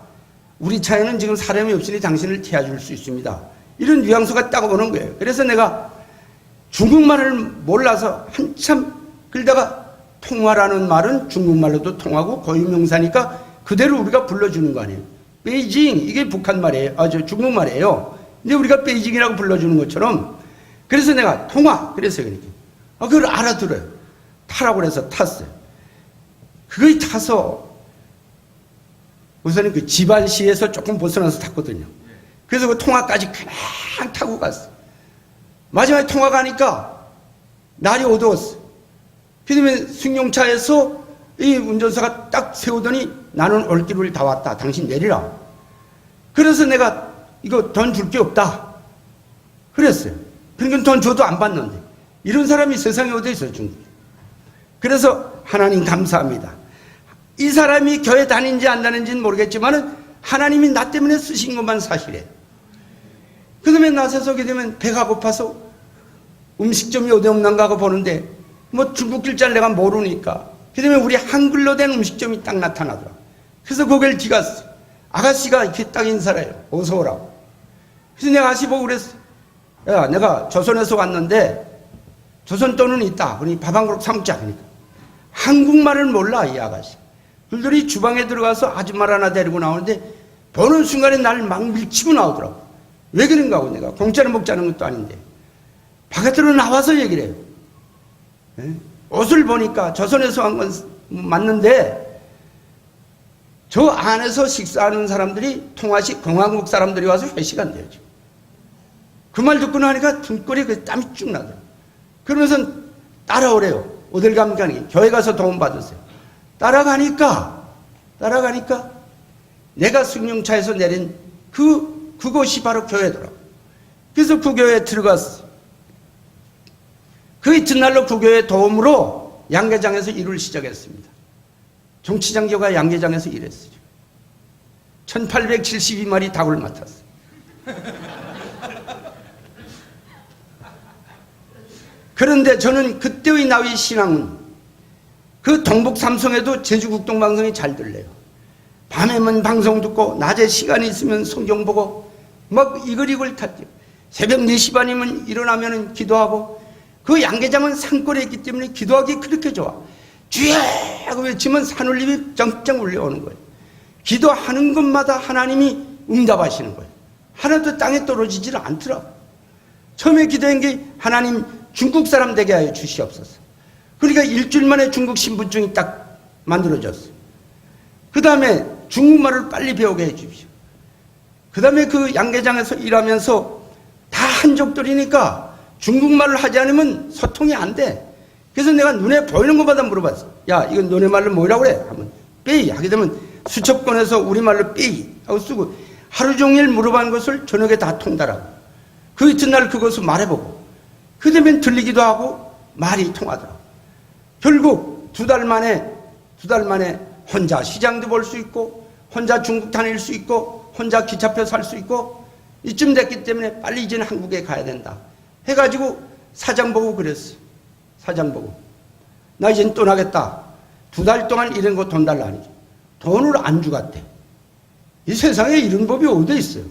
우리 차에는 지금 사람이 없으니 당신을 태워줄 수 있습니다. 이런 뉘앙스가 딱 오는 거예요. 그래서 내가 중국말을 몰라서 한참 끌다가 통화라는 말은 중국말로도 통하고 고유명사니까 그대로 우리가 불러주는 거 아니에요. 베이징, 이게 북한 말이에요. 저 중국말이에요. 근데 우리가 베이징이라고 불러주는 것처럼. 그래서 내가 통화, 그랬어요. 그러니까. 그걸 알아들어요. 타라고 그래서 탔어요. 그걸 타서 우선은 그 집안시에서 조금 벗어나서 탔거든요. 그래서 그 통화까지 그냥 타고 갔어요. 마지막에 통화 가니까 날이 어두웠어요. 그다음에 승용차에서 이 운전사가 딱 세우더니 나는 올 길을 다 왔다. 당신 내리라. 그래서 내가 이거 돈 줄 게 없다. 그랬어요. 그러니까 돈 줘도 안 받는데. 이런 사람이 세상에 어디 있어요, 중국. 그래서 하나님 감사합니다. 이 사람이 교회 다니는지 안 다니는지는 모르겠지만 하나님이 나 때문에 쓰신 것만 사실이에요. 그 다음에 나서서 오게 되면 배가 고파서 음식점이 어디 없는가 하고 보는데 뭐 중국 글자를 내가 모르니까 그 다음에 우리 한글로 된 음식점이 딱 나타나더라. 그래서 거길 뒤갔어. 아가씨가 이렇게 딱 인사를 해요. 어서 오라고. 그래서 내가 아가씨 보고 그랬어. 야, 내가 조선에서 왔는데 조선 돈은 있다. 그러니 밥 한 그릇 사먹자. 그러니까 한국말을 몰라 이 아가씨. 그들이 주방에 들어가서 아줌마를 하나 데리고 나오는데 보는 순간에 나를 막 밀치고 나오더라고. 왜 그런가 하고 내가 공짜로 먹자는 것도 아닌데 바깥으로 나와서 얘기를 해요. 네? 옷을 보니까 조선에서 한 건 맞는데 저 안에서 식사하는 사람들이 통화식 공화국 사람들이 와서 회식한대요. 그 말 듣고 나니까 등골에 그 땀이 쭉 나더라고요. 그러면서 따라오래요. 어딜 가면 교회 가서 도움 받으세요. 따라가니까 내가 승용차에서 내린 그곳이 바로 교회더라고. 그래서 그 교회에 들어갔어. 그 이튿날로 그 교회 도움으로 양계장에서 일을 시작했습니다. 정치장교가 양계장에서 일했어요. 1872마리 닭을 맡았어요. 그런데 저는 그때의 나의 신앙은 그 동북 삼성에도 제주국동방송이 잘 들려요. 밤에만 방송 듣고 낮에 시간이 있으면 성경 보고 막 이글이글 탔죠. 새벽 4시 반이면 일어나면 기도하고, 그 양계장은 산골에 있기 때문에 기도하기 그렇게 좋아. 주여 하고 외치면 산울림이 짱짱 울려오는 거예요. 기도하는 것마다 하나님이 응답하시는 거예요. 하나도 땅에 떨어지질 않더라고. 처음에 기도한 게 하나님 중국 사람 되게 하여 주시옵소서. 그러니까 일주일 만에 중국 신분증이 딱 만들어졌어요. 그 다음에 중국말을 빨리 배우게 해 주십시오. 그 다음에 그 양계장에서 일하면서 다 한족들이니까 중국말을 하지 않으면 소통이 안 돼. 그래서 내가 눈에 보이는 것마다 물어봤어. 야, 이건 너네 말로 뭐라고 그래? 하면 빼이 하게 되면 수첩권에서 우리말로 빼이 하고 쓰고, 하루 종일 물어본 것을 저녁에 다 통달하고, 그 이튿날 그것을 말해보고, 그 다음에 들리기도 하고 말이 통하더라고. 결국 두 달 만에 혼자 시장도 볼 수 있고, 혼자 중국 다닐 수 있고, 혼자 기차표 살 수 있고, 이쯤 됐기 때문에 빨리 이제는 한국에 가야 된다 해가지고 사장 보고 그랬어. 사장 보고 나 이제는 떠나겠다. 2달 동안 이런 거 돈 달라니. 돈을 안 주겠대. 이 세상에 이런 법이 어디 있어요.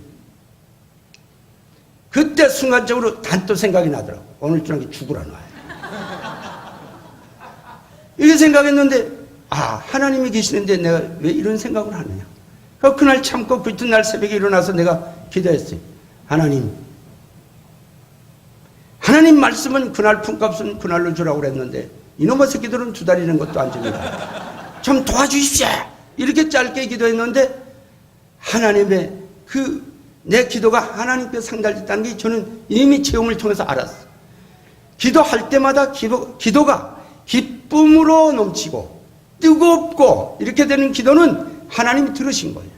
그때 순간적으로 단또 생각이 나더라고. 오늘 저녁에 죽으라 놔. 이게 생각했는데, 아, 하나님이 계시는데 내가 왜 이런 생각을 하느냐. 그날 참고 그 이튿날 새벽에 일어나서 내가 기도했어요. 하나님 말씀은 그날 품값은 그날로 주라고 그랬는데 이놈의 새끼들은 2달이라는 것도 안 줍니다. 좀 도와주십시오. 이렇게 짧게 기도했는데 하나님의 내 기도가 하나님께 상달됐다는 게 저는 이미 체험을 통해서 알았어요. 기도할 때마다 기도가 기쁨으로 넘치고 뜨겁고 이렇게 되는 기도는 하나님이 들으신 거예요.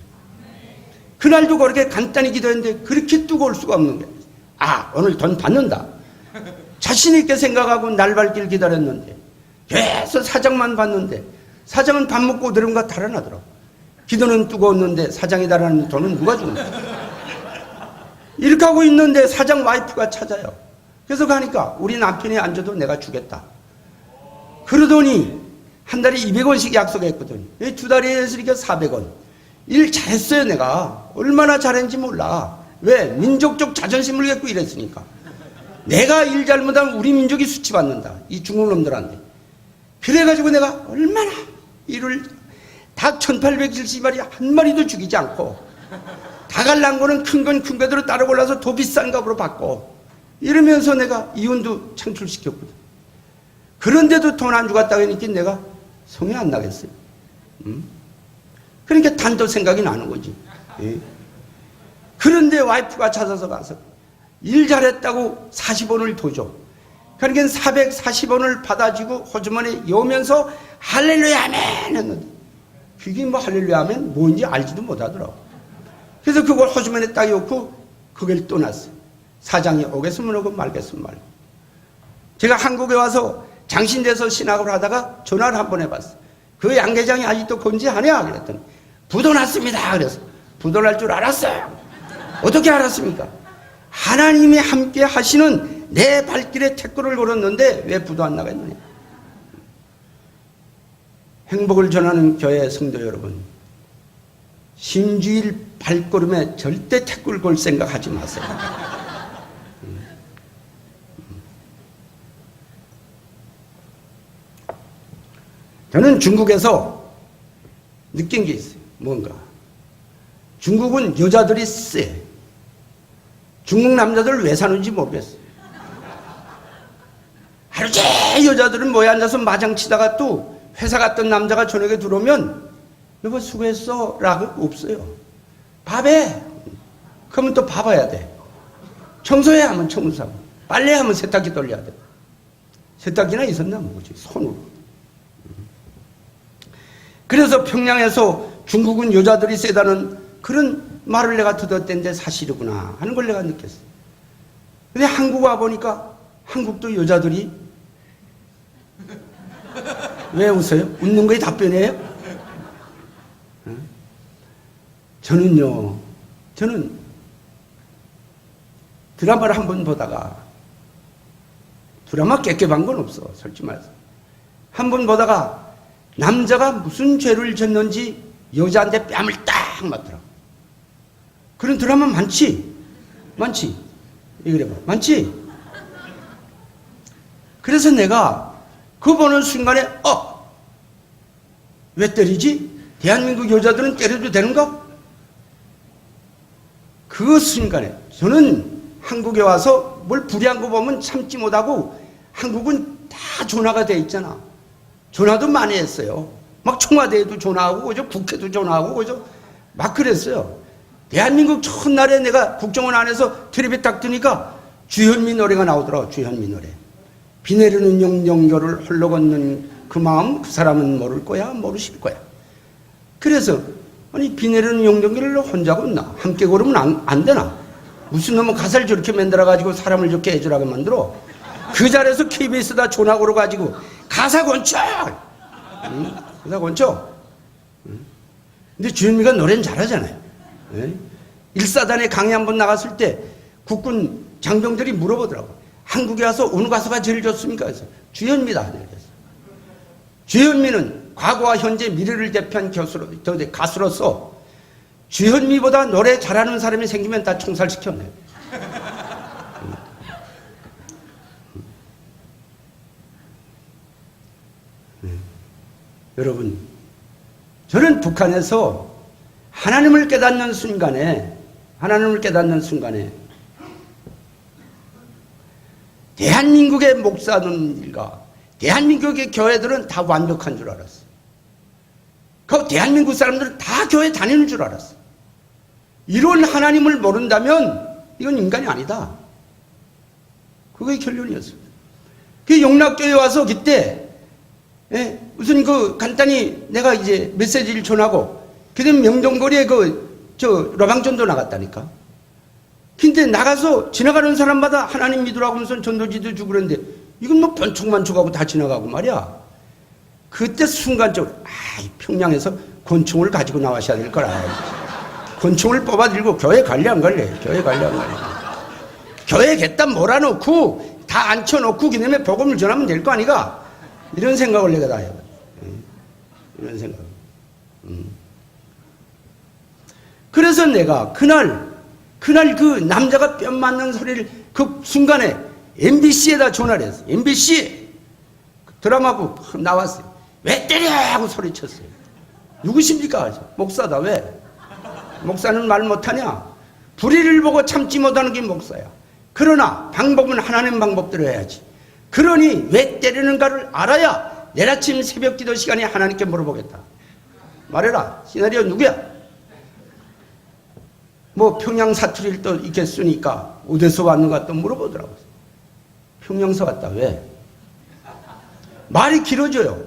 그날도 그렇게 간단히 기도했는데 그렇게 뜨거울 수가 없는 거예요. 아, 오늘 돈 받는다. 자신 있게 생각하고 날 밝길 기다렸는데 계속 사장만 봤는데 사장은 밥 먹고 들은가 달아나더라고. 기도는 뜨거웠는데 사장이 달아나는 돈은 누가 주는 거야. 이렇게 하고 있는데 사장 와이프가 찾아요. 그래서 가니까 우리 남편이 안 줘도 내가 주겠다. 그러더니 한 달에 200원씩 약속했거든. 2달에 했으니까 400원. 일 잘했어요. 내가 얼마나 잘했는지 몰라. 왜? 민족적 자존심을 갖고 일했으니까. 내가 일 잘못하면 우리 민족이 수치받는다. 이 중국 놈들한테. 그래가지고 내가 얼마나 일을 닭 1870마리 한 마리도 죽이지 않고, 닭알 거는 큰 건 큰 거대로 따로 골라서 더 비싼 값으로 받고 이러면서 내가 이윤도 창출시켰거든. 그런데도 돈 안 주겠다고 하니까 내가 성이 안 나겠어요. 그러니까 단도 생각이 나는 거지. 예. 그런데 와이프가 찾아서 가서 일 잘했다고 40원을 더 줘. 그러니까 440원을 받아주고 호주머니에 여면서 할렐루야 아멘 했는데 그게 뭐 할렐루야 아멘 뭔지 알지도 못하더라고. 그래서 그걸 호주머니에 딱 놓고 그걸 떠났어요. 사장이 오겠으면 오고 말겠으면 말고. 제가 한국에 와서 장신대서 신학을 하다가 전화를 한번 해봤어요. 그 양계장이 아직도 건지하냐 그랬더니 부도 났습니다. 그래서 부도 날 줄 알았어요. 어떻게 알았습니까? 하나님이 함께 하시는 내 발길에 태클을 걸었는데 왜 부도 안 나겠느냐. 행복을 전하는 교회 성도 여러분, 신주일 발걸음에 절대 태클 걸 생각하지 마세요. 저는 중국에서 느낀 게 있어요. 뭔가 중국은 여자들이 쎄. 중국 남자들 왜 사는지 모르겠어요. 하루 종일 여자들은 모여 앉아서 마장 치다가 또 회사 갔던 남자가 저녁에 들어오면 여보 수고했어 라고 없어요. 밥해. 그러면 또 밥해야 돼. 청소해 하면 청소하고 빨래하면 세탁기 돌려야 돼. 세탁기나 있었나 뭐지 손으로. 그래서 평양에서 중국은 여자들이 세다는 그런 말을 내가 듣었던데 사실이구나 하는 걸 내가 느꼈어. 근데 한국 와 보니까 한국도 여자들이 왜 웃어요? 웃는 거에 답변이에요? 저는 드라마를 한 번 보다가 드라마 깨끗한 건 없어 솔직히 말해서 한 번 보다가 남자가 무슨 죄를 졌는지 여자한테 뺨을 딱 맞더라. 그런 드라마 많지? 이거 봐. 많지? 그래서 내가 그거 보는 순간에 왜 때리지? 대한민국 여자들은 때려도 되는가? 그 순간에 저는 한국에 와서 뭘 불의한 거 보면 참지 못하고 한국은 다 전화가 돼 있잖아. 전화도 많이 했어요. 막 청와대에도 전화하고 그죠? 국회도 전화하고 그죠? 막 그랬어요. 대한민국 첫날에 내가 국정원 안에서 텔레비 딱 뜨니까 주현미 노래가 나오더라고. 주현미 노래. 비 내리는 영정교를 홀로 걷는 그 마음 그 사람은 모를 거야 모르실 거야. 그래서 아니 비 내리는 영정교를 혼자 걷나? 함께 걸으면 안 되나? 무슨 놈은 가사를 저렇게 만들어가지고 사람을 저렇게 해주라고 만들어. 그 자리에서 KBS다 전화 걸어가지고 가사 권쳐! 가사 권쳐? 근데 주현미가 노래는 잘하잖아요. 일사단에 강의 한번 나갔을 때 국군 장병들이 물어보더라고. 한국에 와서 어느 가수가 제일 좋습니까? 그래서 주현미다. 그래서 주현미는 과거와 현재 미래를 대표한 가수로서 주현미보다 노래 잘하는 사람이 생기면 다 총살시켰네. 여러분, 저는 북한에서 하나님을 깨닫는 순간에 대한민국의 목사들과 대한민국의 교회들은 다 완벽한 줄 알았어. 그 대한민국 사람들은 다 교회 다니는 줄 알았어. 이런 하나님을 모른다면 이건 인간이 아니다. 그게 결론이었어요. 그 용락교회 와서 그때 무슨 간단히 내가 이제 메시지를 전하고 그다음 명동거리에 로방전도 나갔다니까. 근데 나가서 지나가는 사람마다 하나님 믿으라고 하면서 전도지도 주고 그러는데 이건 뭐 번쩍만쩍하고 다 지나가고 말이야. 그때 순간적으로 평양에서 권총을 가지고 나와셔야 될 거라. 권총을 뽑아들고 교회 갈래 안 갈래? 교회 겠다 몰아놓고 다 앉혀놓고 그다음에 복음을 전하면 될 거 아니가? 이런 생각을 내가 다 해요. 이런 생각. 그래서 내가 그날 그 남자가 뺨 맞는 소리를 그 순간에 MBC에다 전화를 했어요. MBC 드라마부 나왔어요. 왜 때려? 하고 소리쳤어요. 누구십니까? 목사다. 왜? 목사는 말 못하냐? 불의를 보고 참지 못하는 게 목사야. 그러나 방법은 하나님 방법대로 해야지. 그러니 왜 때리는가를 알아야 내일 아침 새벽 기도 시간에 하나님께 물어보겠다. 말해라. 시나리오 누구야? 뭐 평양 사투리를 또 있겠으니까 어디서 왔는가 또 물어보더라고요. 평양서 왔다. 왜? 말이 길어져요.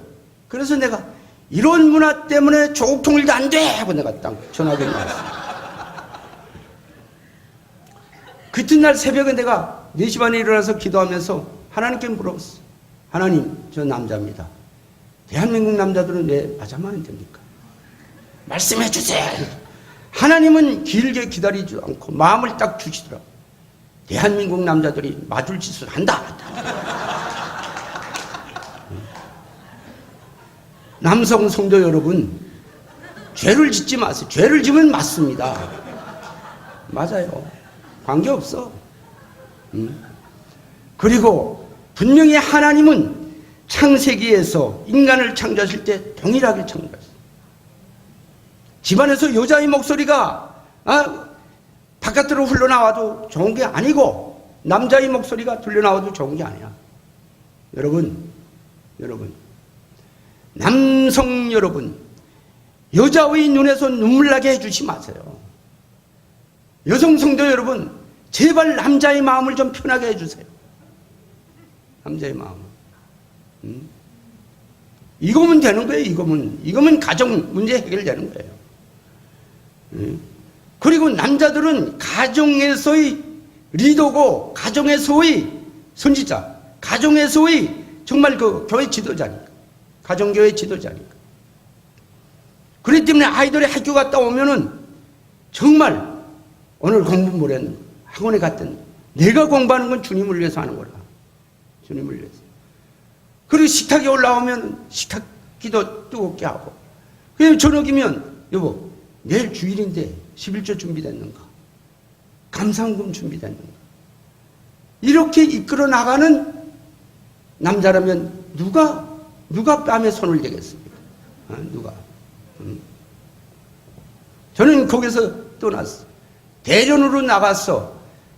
그래서 내가 이런 문화 때문에 조국 통일도 안 돼! 하고 내가 딱 전화기 나왔어요. 그 이튿날 새벽에 내가 4시 반에 일어나서 기도하면서 하나님께 물어봤어. 하나님, 저 남자입니다. 대한민국 남자들은 왜 맞아만 됩니까? 말씀해 주세요. 하나님은 길게 기다리지 않고 마음을 딱 주시더라고. 대한민국 남자들이 맞을 짓을 한다. 남성 성도 여러분, 죄를 짓지 마세요. 죄를 지면 맞습니다. 맞아요. 관계없어. 그리고 분명히 하나님은 창세기에서 인간을 창조하실 때 동일하게 창조하셨어요. 집안에서 여자의 목소리가 바깥으로 흘러나와도 좋은 게 아니고 남자의 목소리가 들려나와도 좋은 게 아니야. 여러분, 남성 여러분, 여자의 눈에서 눈물 나게 해주지 마세요. 여성 성도 여러분, 제발 남자의 마음을 좀 편하게 해주세요. 남자의 마음. 이거면 되는 거예요. 이거면 가정 문제 해결되는 거예요. 그리고 남자들은 가정에서의 리더고 가정에서의 선지자, 가정에서의 정말 그 교회 지도자니까, 가정교회 지도자니까. 그렇기 때문에 아이들이 학교 갔다 오면은 정말 오늘 공부 못했는 학원에 갔던 내가 공부하는 건 주님을 위해서 하는 거라. 주님을 위해서. 그리고 식탁에 올라오면 식탁 기도 뜨겁게 하고. 그리고 저녁이면 여보 내일 주일인데 11조 준비됐는가? 감사원금 준비됐는가? 이렇게 이끌어 나가는 남자라면 누가 뺨에 손을 대겠습니까? 누가? 저는 거기서 떠났어. 대련으로 나갔어.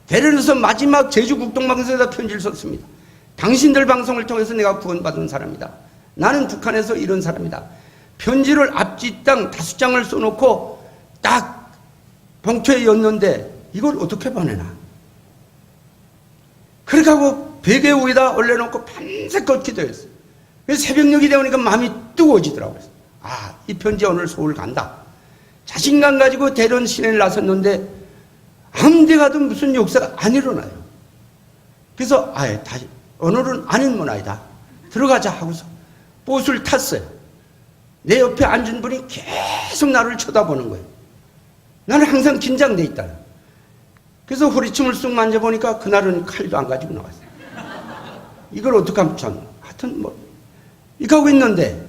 대련에서 마지막 제주 국동방송에다 편지를 썼습니다. 당신들 방송을 통해서 내가 구원받은 사람이다. 나는 북한에서 이런 사람이다. 편지를 앞뒤 땅 5장을 써놓고 딱 봉투에 였는데 이걸 어떻게 보내나? 그렇게 하고 베개 위에다 올려놓고 밤새껏 기도했어요. 그래서 새벽녘이 되니까 마음이 뜨거워지더라고요. 이 편지 오늘 서울 간다. 자신감 가지고 대련 시내를 나섰는데 아무 데 가도 무슨 역사가 안 일어나요. 그래서 다시 오늘은 아닌 모양이다. 들어가자 하고서 버스를 탔어요. 내 옆에 앉은 분이 계속 나를 쳐다보는 거예요. 나는 항상 긴장돼 있다. 그래서 허리춤을 쑥 만져보니까 그날은 칼도 안 가지고 나왔어요. 이걸 어떡하면 하여튼 이렇게 하고 있는데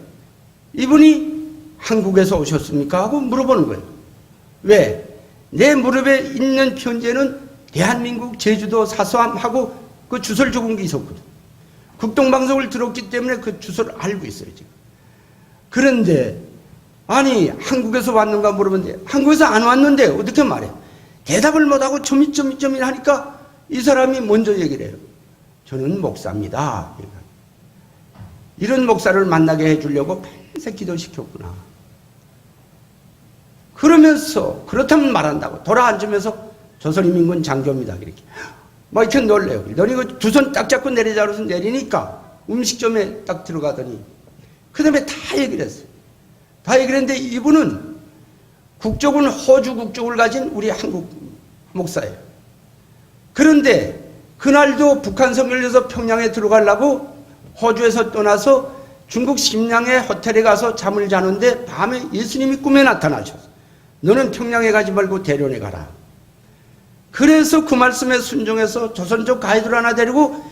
이분이 한국에서 오셨습니까? 하고 물어보는 거예요. 왜? 내 무릎에 있는 편지에는 대한민국 제주도 사서함하고 그 주소를 적은 게 있었거든. 국동방송을 들었기 때문에 그 주소를 알고 있어요, 지금. 그런데, 한국에서 왔는가 물어보는데, 한국에서 안 왔는데, 어떻게 말해? 대답을 못하고 점이 하니까 이 사람이 먼저 얘기를 해요. 저는 목사입니다. 이런 목사를 만나게 해주려고 밤새 기도시켰구나. 그러면서, 그렇다면 말한다고. 돌아앉으면서 조선인민군 장교입니다. 이렇게 놀래요. 너니 두 손 딱 잡고 내리자 그래서 내리니까 음식점에 딱 들어가더니 그 다음에 다 얘기를 했어요. 다 얘기를 했는데 이분은 국적은 호주 국적을 가진 우리 한국 목사예요. 그런데 그날도 북한 선결에서 평양에 들어가려고 호주에서 떠나서 중국 심양의 호텔에 가서 잠을 자는데 밤에 예수님이 꿈에 나타나셔서 너는 평양에 가지 말고 대련에 가라. 그래서 그 말씀에 순종해서 조선족 가이드를 하나 데리고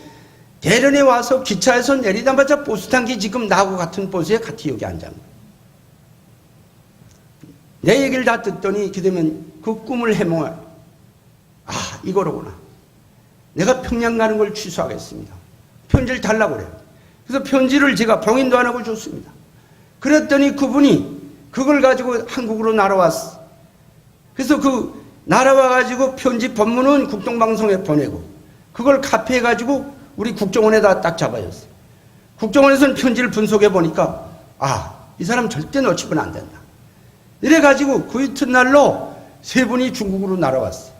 대련에 와서 기차에서 내리자마자 버스 탄 게 지금 나하고 같은 버스에 같이 여기 앉았는 거예요. 내 얘기를 다 듣더니 그러면 그 꿈을 해몽할 이거로구나. 내가 평양 가는 걸 취소하겠습니다. 편지를 달라고 그래요. 그래서 편지를 제가 봉인도 안 하고 줬습니다. 그랬더니 그분이 그걸 가지고 한국으로 날아왔어. 그래서 날아와가지고 편지 본문은 국동방송에 보내고 그걸 카피해 가지고 우리 국정원에다 딱 잡아줬어요. 국정원에서는 편지를 분석해 보니까 이 사람 절대 놓치면 안 된다. 이래가지고 그 이튿날로 세 분이 중국으로 날아왔어요.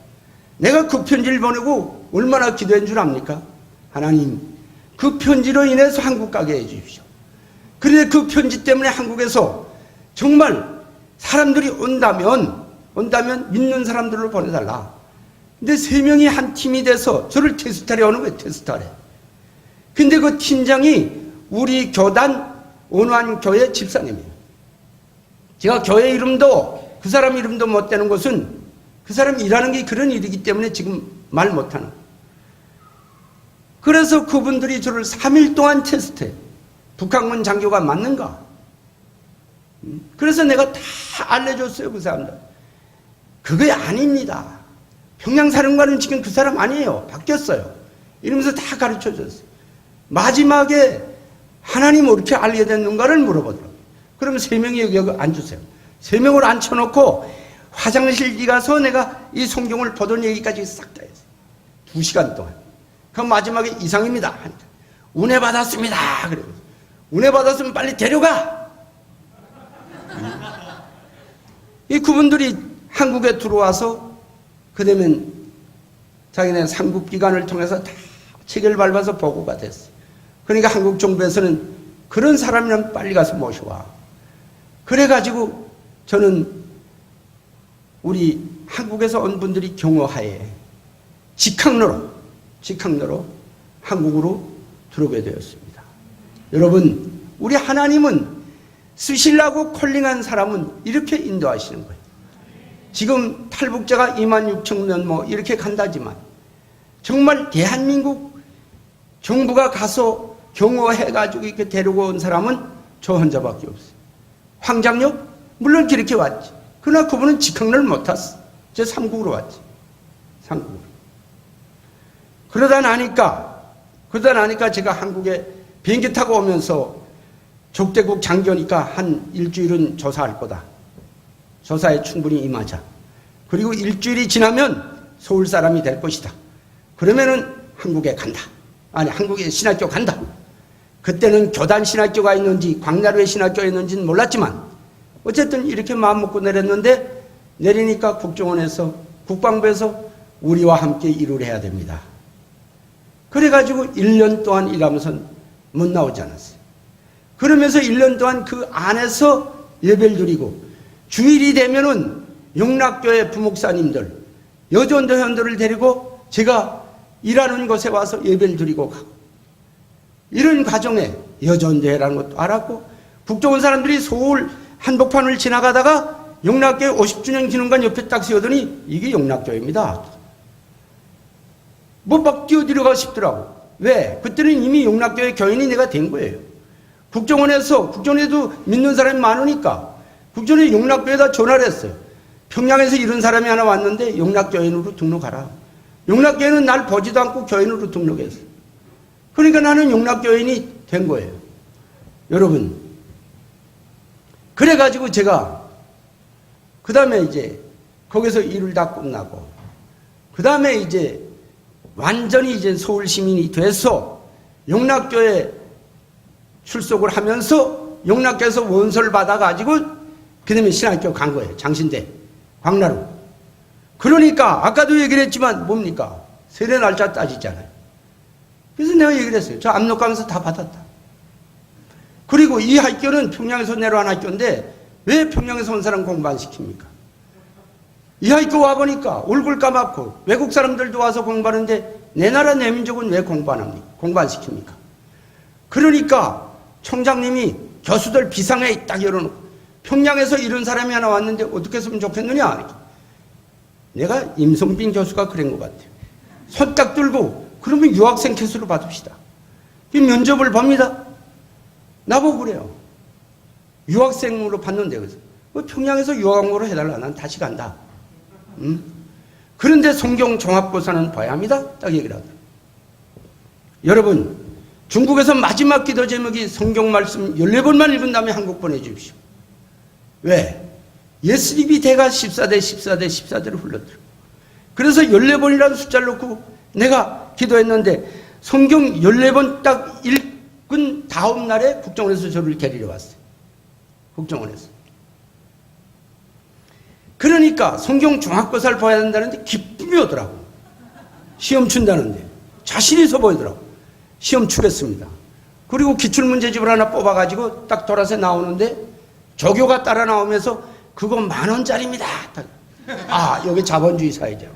내가 그 편지를 보내고 얼마나 기도한 줄 압니까? 하나님 그 편지로 인해서 한국 가게 해주십시오. 그런데 그 편지 때문에 한국에서 정말 사람들이 온다면 믿는 사람들로 보내달라. 근데 3명이 한 팀이 돼서 저를 테스트하래 오는 거예요. 테스트하래. 근데 그 팀장이 우리 교단 원환교회 집사님이에요. 제가 교회 이름도 그 사람 이름도 못 되는 것은 그 사람이 일하는 게 그런 일이기 때문에 지금 말 못하는 거예요. 그래서 그분들이 저를 3일 동안 테스트해. 북한군 장교가 맞는가? 그래서 내가 다 알려줬어요. 그 사람들. 그게 아닙니다. 평양사령관은 지금 그 사람 아니에요. 바뀌었어요. 이러면서 다 가르쳐줬어요. 마지막에 하나님 어떻게 알게 됐는가를 물어보더라고요. 그러면 3명이 여기 앉으세요. 3명을 앉혀놓고 화장실 가서 내가 이 성경을 보던 얘기까지 싹 다 했어요. 2시간 동안. 그럼 마지막에 이상입니다. 하니까 은혜 받았습니다. 그래요. 은혜 받았으면 빨리 데려가. 이 그분들이 한국에 들어와서 그러면 자기네 상급기관을 통해서 다 책을 밟아서 보고가 됐어요. 그러니까 한국 정부에서는 그런 사람이라면 빨리 가서 모셔와. 그래가지고 저는 우리 한국에서 온 분들이 경호하에 직항로로 한국으로 들어오게 되었습니다. 여러분, 우리 하나님은 쓰시려고 콜링한 사람은 이렇게 인도하시는 거예요. 지금 탈북자가 26,000명 뭐 이렇게 간다지만 정말 대한민국 정부가 가서 경호해가지고 이렇게 데리고 온 사람은 저 혼자밖에 없어요. 황장엽? 물론 그렇게 왔지. 그러나 그분은 직항로를 못 탔어. 저 3국으로 왔지. 3국으로. 그러다 나니까 제가 한국에 비행기 타고 오면서 족대국 장교니까 한 일주일은 조사할 거다. 조사에 충분히 임하자. 그리고 일주일이 지나면 서울 사람이 될 것이다. 그러면은 한국에 간다. 아니, 한국에 신학교 간다. 그때는 교단 신학교가 있는지 광나루의 신학교가 있는지는 몰랐지만 어쨌든 이렇게 마음 먹고 내렸는데 내리니까 국정원에서 국방부에서 우리와 함께 일을 해야 됩니다. 그래가지고 1년 동안 일하면서 못 나오지 않았어요. 그러면서 1년 동안 그 안에서 예배를 드리고 주일이 되면은 영락교회 부목사님들, 여전도회원들을 데리고 제가 일하는 곳에 와서 예배를 드리고 가고 이런 과정에 여전도회라는 것도 알았고 국정원 사람들이 서울 한복판을 지나가다가 영락교회 50주년 기념관 옆에 딱 세우더니 이게 영락교회입니다. 뭐 막 뛰어들어가고 싶더라고. 왜? 그때는 이미 영락교회 교인이 내가 된 거예요. 국정원에도 믿는 사람이 많으니까 국정원에 영락교회에다 전화를 했어요. 평양에서 이런 사람이 하나 왔는데 영락교인으로 등록하라. 영락교인은 날 보지도 않고 교인으로 등록했어요. 그러니까 나는 영락교인이 된 거예요. 여러분, 그래가지고 제가 그 다음에 이제 거기서 일을 다 끝나고 그 다음에 이제 완전히 이제 서울 시민이 돼서 영락교회 출석을 하면서 영락교회에서 원서를 받아가지고 그 다음에 신학교 간 거예요. 장신대, 광나루. 그러니까 아까도 얘기를 했지만 뭡니까? 세례 날짜 따지잖아요. 그래서 내가 얘기를 했어요. 저 압록강에서 다 받았다. 그리고 이 학교는 평양에서 내려온 학교인데 왜 평양에서 온 사람 공부 안 시킵니까? 이 학교 와보니까 얼굴 까맣고 외국 사람들도 와서 공부하는데 내 나라 내 민족은 왜 공부 안 합니까? 공부 안 시킵니까? 그러니까 총장님이 교수들 비상회의 딱 열어놓고 평양에서 이런 사람이 하나 왔는데 어떻게 했으면 좋겠느냐? 내가 임성빈 교수가 그런 것 같아요. 손 딱 들고 그러면 유학생 교수로 받읍시다. 면접을 봅니다. 나보고 그래요. 유학생으로 받는데 그래서 평양에서 유학으로 해달라. 난 다시 간다. 그런데 성경 종합고사는 봐야 합니다. 딱 얘기를 하더라고요. 여러분, 중국에서 마지막 기도 제목이 성경 말씀 14번만 읽은 다음에 한국 보내주십시오. 왜? 예수님이 대가 14대를 흘렀더라고요. 그래서 14번이라는 숫자를 놓고 내가 기도했는데 성경 14번 딱 읽은 다음 날에 국정원에서 저를 데리러 왔어요. 국정원에서. 그러니까 성경 종합고사를 봐야 된다는데 기쁨이 오더라고. 시험 춘다는데 자신 있어 보이더라고. 시험 추겠습니다. 그리고 기출문제집을 하나 뽑아가지고 딱 돌아서 나오는데 조교가 따라 나오면서 그거 10,000원짜리입니다. 아, 여기 자본주의 사회죠.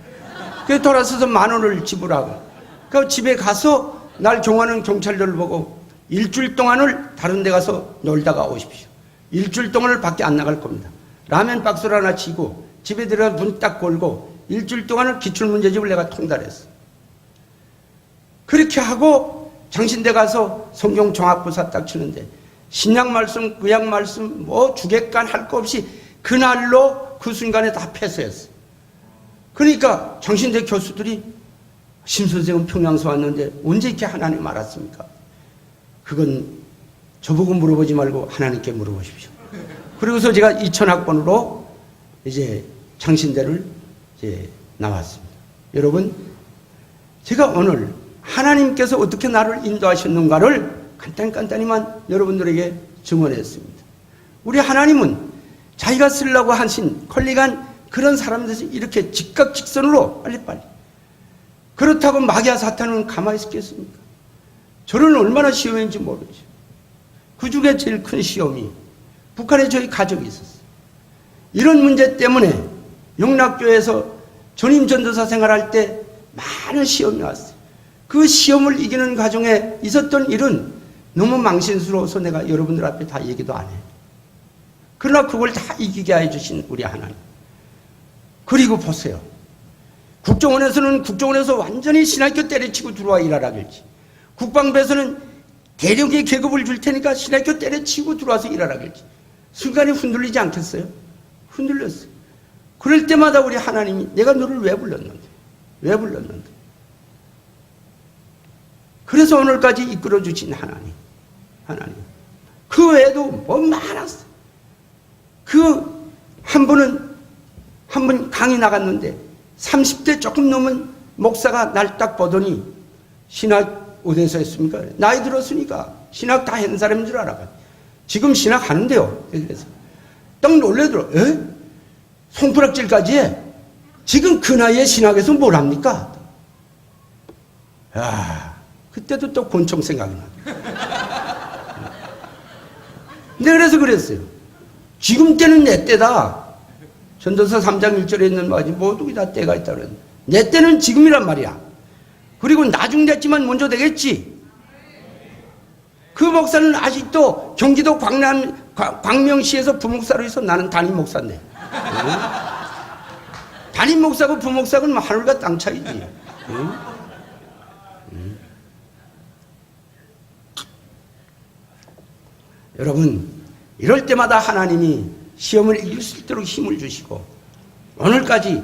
그래서 돌아서서 10,000원을 지불하고 그 집에 가서 날 경호하는 경찰들을 보고 일주일 동안을 다른 데 가서 놀다가 오십시오. 일주일 동안을 밖에 안 나갈 겁니다. 라면 박스를 하나 치고 집에 들어가 문 딱 걸고 일주일 동안을 기출문제집을 내가 통달했어. 그렇게 하고 장신대 가서 성경 종합고사 딱 치는데 신약 말씀, 구약 말씀, 뭐 주객간 할 거 없이 그날로 그 순간에 다 패스했어. 그러니까 장신대 교수들이 심 선생은 평양에서 왔는데 언제 이렇게 하나님 알았습니까? 그건 저보고 물어보지 말고 하나님께 물어보십시오. 그리고서 제가 2000학번으로 이제 장신대를 이제 나왔습니다. 여러분, 제가 오늘 하나님께서 어떻게 나를 인도하셨는가를 간단히만 여러분들에게 증언했습니다. 우리 하나님은 자기가 쓰려고 하신 컬링한 그런 사람들이 이렇게 직각직선으로 빨리빨리. 그렇다고 마귀와 사탄은 가만히 있겠습니까? 저는 얼마나 시험인지 모르죠. 그 중에 제일 큰 시험이 북한에 저희 가족이 있었어요. 이런 문제 때문에 영락교회에서 전임 전도사 생활할 때 많은 시험이 왔어요. 그 시험을 이기는 과정에 있었던 일은 너무 망신스러워서 내가 여러분들 앞에 다 얘기도 안 해요. 그러나 그걸 다 이기게 해주신 우리 하나님. 그리고 보세요. 국정원에서는 국정원에서 완전히 신학교 때려치고 들어와 일하라 그랬지. 국방부에서는 대령의 계급을 줄 테니까 신학교 때려치고 들어와서 일하라 그랬지. 순간에 흔들리지 않겠어요? 흔들렸어요. 그럴 때마다 우리 하나님이 내가 너를 왜 불렀는데? 왜 불렀는데? 그래서 오늘까지 이끌어주신 하나님. 그 외에도 뭐 많았어요. 한 분 강의 나갔는데 30대 조금 넘은 목사가 날 딱 보더니 신학 어디서 했습니까? 나이 들었으니까 신학 다 했는 사람인 줄 알아. 지금 신학 하는데요. 그래서 딱 놀래더라. 에? 손가락질까지 해? 지금 그 나이에 신학에서 뭘 합니까? 야, 그때도 또 권총 생각이 나요. 근데 그래서 그랬어요. 지금 때는 내 때다. 전도서 3장 1절에 있는 말이 모두 다 때가 있다 그랬는데 내 때는 지금이란 말이야. 그리고 나중 됐지만 먼저 되겠지. 그 목사는 아직도 경기도 광명시에서 부목사로 있어. 나는 담임 목사인데. 담임 목사고 부목사는 하늘과 땅 차이지. 여러분, 이럴 때마다 하나님이 시험을 이길 수 있도록 힘을 주시고 오늘까지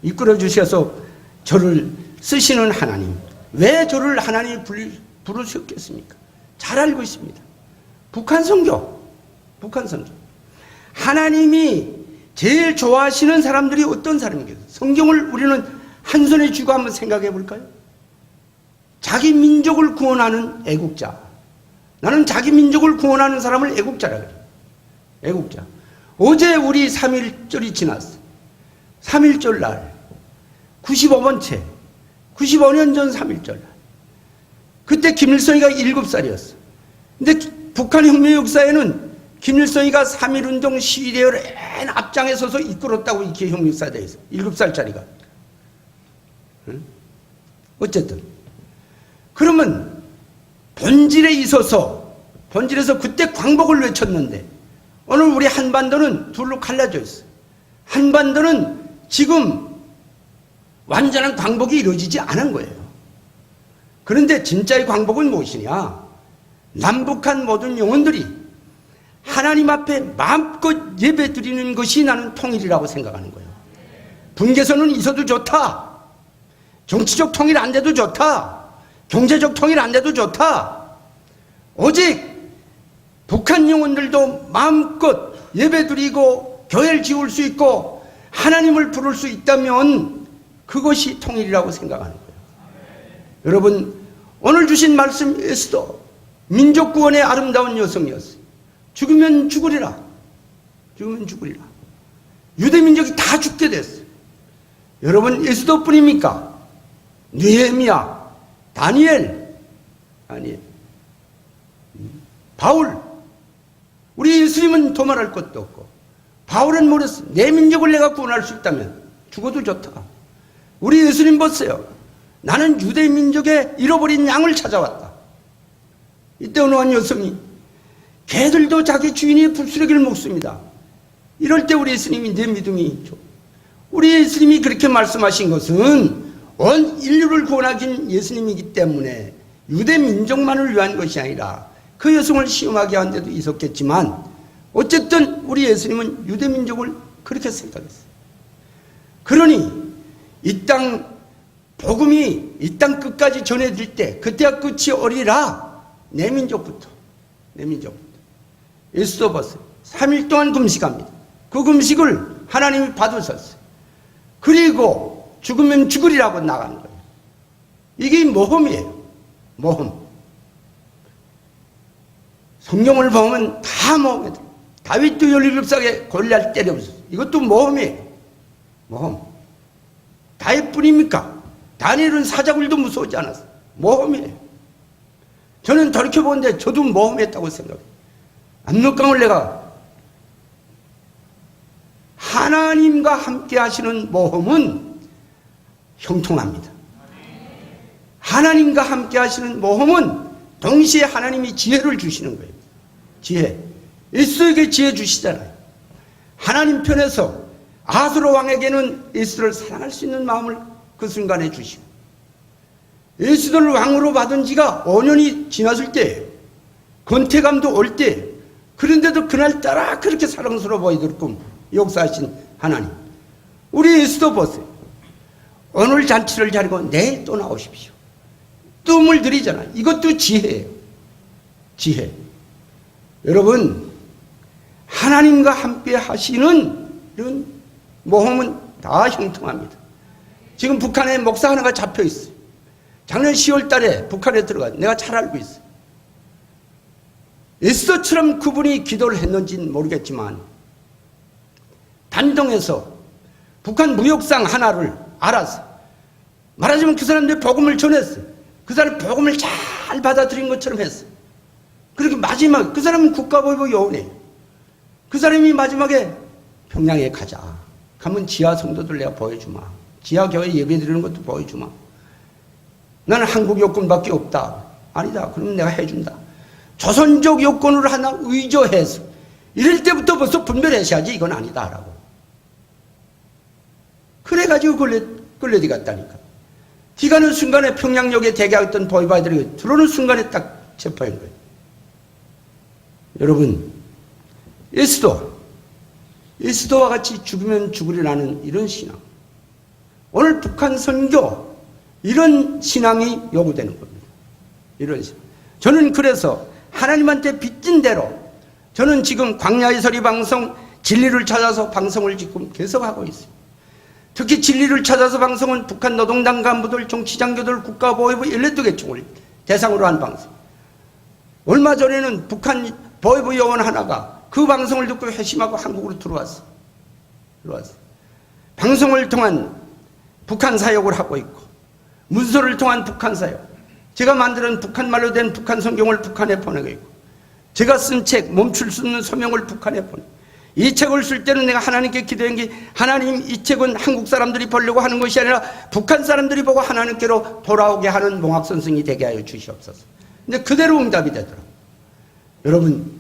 이끌어 주셔서 저를 쓰시는 하나님. 왜 저를 하나님이 부르셨겠습니까? 잘 알고 있습니다. 북한 선교. 하나님이 제일 좋아하시는 사람들이 어떤 사람이겠어요? 성경을 우리는 한 손에 쥐고 한번 생각해 볼까요? 자기 민족을 구원하는 애국자. 나는 자기 민족을 구원하는 사람을 애국자라 그래요. 애국자. 어제 우리 3.1절이 지났어요. 3.1절 날 95번째 95년 전 3.1절 날 그때 김일성이가 7살이었어. 근데 북한 혁명 역사에는 김일성이가 3.1운동 시위대회를 맨 앞장에 서서 이끌었다고 이렇게 혁명사에 되어 있어. 7살짜리가. 응? 어쨌든 그러면 본질에서 그때 광복을 외쳤는데 오늘 우리 한반도는 둘로 갈라져 있어요. 한반도는 지금 완전한 광복이 이루어지지 않은 거예요. 그런데 진짜의 광복은 무엇이냐? 남북한 모든 영혼들이 하나님 앞에 마음껏 예배 드리는 것이 나는 통일이라고 생각하는 거예요. 분계선은 있어도 좋다. 정치적 통일 안 돼도 좋다. 경제적 통일 안 돼도 좋다. 오직 북한 영혼들도 마음껏 예배 드리고 교회를 지을 수 있고 하나님을 부를 수 있다면 그것이 통일이라고 생각하는 거예요. 여러분, 오늘 주신 말씀에서도 민족 구원의 아름다운 여성이었어요. 죽으면 죽으리라. 유대 민족이 다 죽게 됐어요. 여러분, 에스더뿐입니까? 느헤미야, 다니엘, 바울. 우리 예수님은 도말할 것도 없고 바울은 뭐랬어? 내 민족을 내가 구원할 수 있다면 죽어도 좋다. 우리 예수님 보세요. 나는 유대 민족의 잃어버린 양을 찾아왔다. 이때 어느 한 여성이 개들도 자기 주인이 불쓰레기를 먹습니다. 이럴 때 우리 예수님이 내 믿음이 좋아. 우리 예수님이 그렇게 말씀하신 것은 온 인류를 구원하신 예수님이기 때문에 유대 민족만을 위한 것이 아니라 그 여성을 시험하게 한 데도 있었겠지만 어쨌든 우리 예수님은 유대 민족을 그렇게 생각했어요. 그러니 이 땅 복음이 이 땅 끝까지 전해질 때 그때가 끝이 오리라. 내 민족부터 예수도 봤어요. 3일 동안 금식합니다. 그 금식을 하나님이 받으셨어요. 그리고 죽으면 죽으리라고 나가는 거예요. 이게 모험이에요. 모험. 성경을 보면 다 모험이에요. 다윗도 17살에 골리앗 때려부셨어요. 이것도 모험이에요. 모험. 다윗뿐입니까? 다니엘은 사자굴도 무서워하지 않았어요. 모험이에요. 저는 돌이켜보는데 저도 모험했다고 생각해요. 압록강을 내가 하나님과 함께 하시는 모험은 형통합니다. 하나님과 함께 하시는 모험은 동시에 하나님이 지혜를 주시는 거예요. 지혜. 예수에게 지혜 주시잖아요. 하나님 편에서 아수르 왕에게는 예수를 사랑할 수 있는 마음을 그 순간에 주시고, 예수를 왕으로 받은 지가 5년이 지났을 때예요. 권태감도 올 때, 그런데도 그날따라 그렇게 사랑스러워 보이도록 역사하신 하나님. 우리 예수도 보세요. 오늘 잔치를 차리고 내일 또 나오십시오. 뜸을 들이잖아요. 이것도 지혜예요. 지혜. 여러분, 하나님과 함께 하시는 이런 모험은 다 형통합니다. 지금 북한에 목사 하나가 잡혀 있어요. 작년 10월 달에 북한에 들어가, 내가 잘 알고 있어요. 에스더처럼 그분이 기도를 했는지는 모르겠지만 단동에서 북한 무역상 하나를 알아서, 말하자면 그 사람들 복음을 전했어요. 그 사람 복음을 잘 받아들인 것처럼 했어요. 그렇게 마지막, 그 사람은 국가보위부 요원이에요. 그 사람이 마지막에 평양에 가자. 가면 지하 성도들 내가 보여주마. 지하 교회 예배 드리는 것도 보여주마. 나는 한국 여권밖에 없다. 아니다. 그럼 내가 해준다. 조선족 여권을 하나 의조해서 이럴 때부터 벌써 분별하셔야지 이건 아니다라고. 그래가지고 끌려들어갔다니까. 뒤가는 순간에 평양역에 대기하던 보위바들이 들어오는 순간에 딱 체포한 거예요. 여러분, 예수도와 같이 죽으면 죽으리라는 이런 신앙. 오늘 북한 선교, 이런 신앙이 요구되는 겁니다. 이런 신앙. 저는 그래서 하나님한테 빚진 대로, 저는 지금 광야의 서리 방송 진리를 찾아서 방송을 지금 계속하고 있습니다. 특히 진리를 찾아서 방송은 북한 노동당 간부들, 정치장교들, 국가보위부 12개총을 대상으로 한 방송. 얼마 전에는 북한 보위부 요원 하나가 그 방송을 듣고 회심하고 한국으로 들어왔어. 방송을 통한 북한 사역을 하고 있고, 문서를 통한 북한 사역, 제가 만드는 북한말로 된 북한 성경을 북한에 보내고 있고, 제가 쓴 책 멈출 수 없는 소명을 북한에 보내고, 이 책을 쓸 때는 내가 하나님께 기도한 게, 하나님, 이 책은 한국 사람들이 보려고 하는 것이 아니라 북한 사람들이 보고 하나님께로 돌아오게 하는 몽학선생이 되게 하여 주시옵소서. 근데 그대로 응답이 되더라고요. 여러분,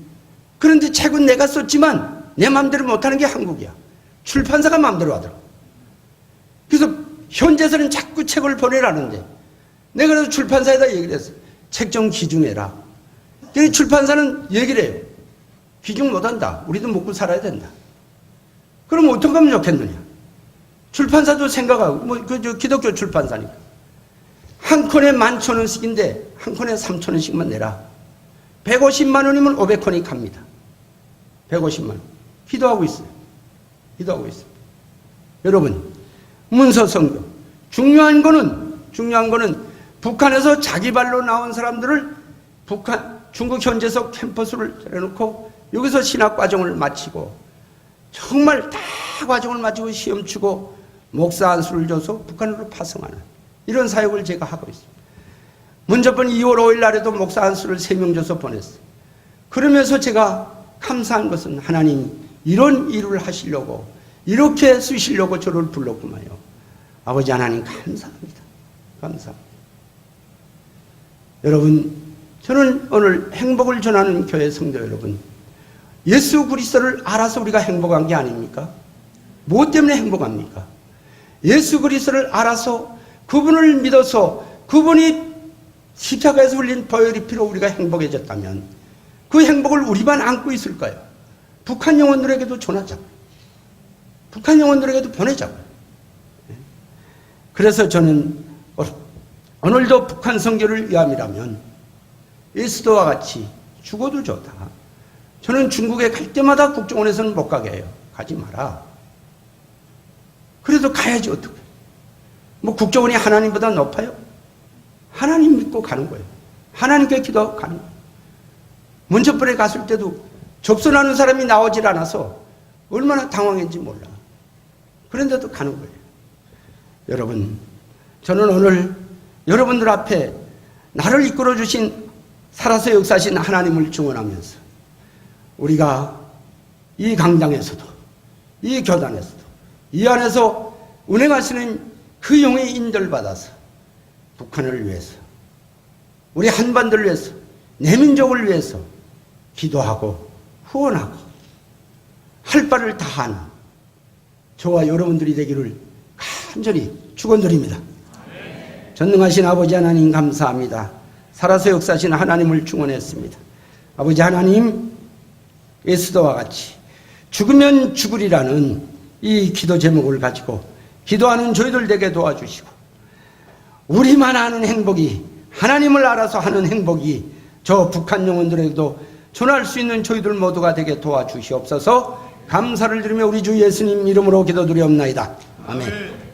그런데 책은 내가 썼지만 내 마음대로 못하는 게 한국이야. 출판사가 마음대로 하더라고. 그래서 현재서는 자꾸 책을 보내라는데, 내가 그래서 출판사에다 얘기를 했어. 책 좀 기중해라. 그래서 출판사는 얘기를 해요. 기중 못한다. 우리도 먹고 살아야 된다. 그럼 어떻게 하면 좋겠느냐. 출판사도 생각하고, 기독교 출판사니까. 한 콘에 11,000원씩인데 한 콘에 3,000원씩만 내라. 150만 원이면 500콘이 갑니다. 150만 원. 기도하고 있어요. 여러분, 문서선교. 중요한 거는 북한에서 자기 발로 나온 사람들을 중국 현지에서 캠퍼스를 차려놓고 여기서 신학과정을 마치고, 정말 다 과정을 마치고 시험 치고 목사 안수를 줘서 북한으로 파송하는 이런 사역을 제가 하고 있습니다. 먼저번 2월 5일 날에도 목사 안수를 3명 줘서 보냈어요. 그러면서 제가 감사한 것은, 하나님, 이런 일을 하시려고, 이렇게 쓰시려고 저를 불렀구만요. 아버지 하나님 감사합니다. 여러분, 저는 오늘 행복을 전하는 교회 성도 여러분, 예수 그리스도를 알아서 우리가 행복한 게 아닙니까? 무엇 때문에 행복합니까? 예수 그리스도를 알아서 그분을 믿어서 그분이 십자가에서 흘린 보혈의 피로 우리가 행복해졌다면 그 행복을 우리만 안고 있을까요? 북한 영혼들에게도 전하자고요. 북한 영혼들에게도 보내자고요. 그래서 저는 오늘도 북한 선교를 위함이라면 예수도와 같이 죽어도 좋다. 저는 중국에 갈 때마다 국정원에서는 못 가게 해요. 가지 마라. 그래도 가야지 어떡해. 국정원이 하나님보다 높아요? 하나님 믿고 가는 거예요. 하나님께 기도하고 가는 거예요. 문천벌에 갔을 때도 접선하는 사람이 나오질 않아서 얼마나 당황했는지 몰라. 그런데도 가는 거예요. 여러분, 저는 오늘 여러분들 앞에 나를 이끌어 주신 살아서 역사하신 하나님을 증언하면서 우리가 이 강당에서도, 이 교단에서도, 이 안에서 운행하시는 그 영의 인도를 받아서 북한을 위해서, 우리 한반도를 위해서, 내 민족을 위해서 기도하고 후원하고 할 바를 다하는 저와 여러분들이 되기를 간절히 축원드립니다. 전능하신 아버지 하나님 감사합니다. 살아서 역사하신 하나님을 축원했습니다. 아버지 하나님, 에스더와 같이 죽으면 죽으리라는 이 기도 제목을 가지고 기도하는 저희들 되게 도와주시고, 우리만 아는 행복이, 하나님을 알아서 하는 행복이 저 북한 영혼들에게도 전할 수 있는 저희들 모두가 되게 도와주시옵소서. 감사를 드리며 우리 주 예수님 이름으로 기도드리옵나이다. 아멘.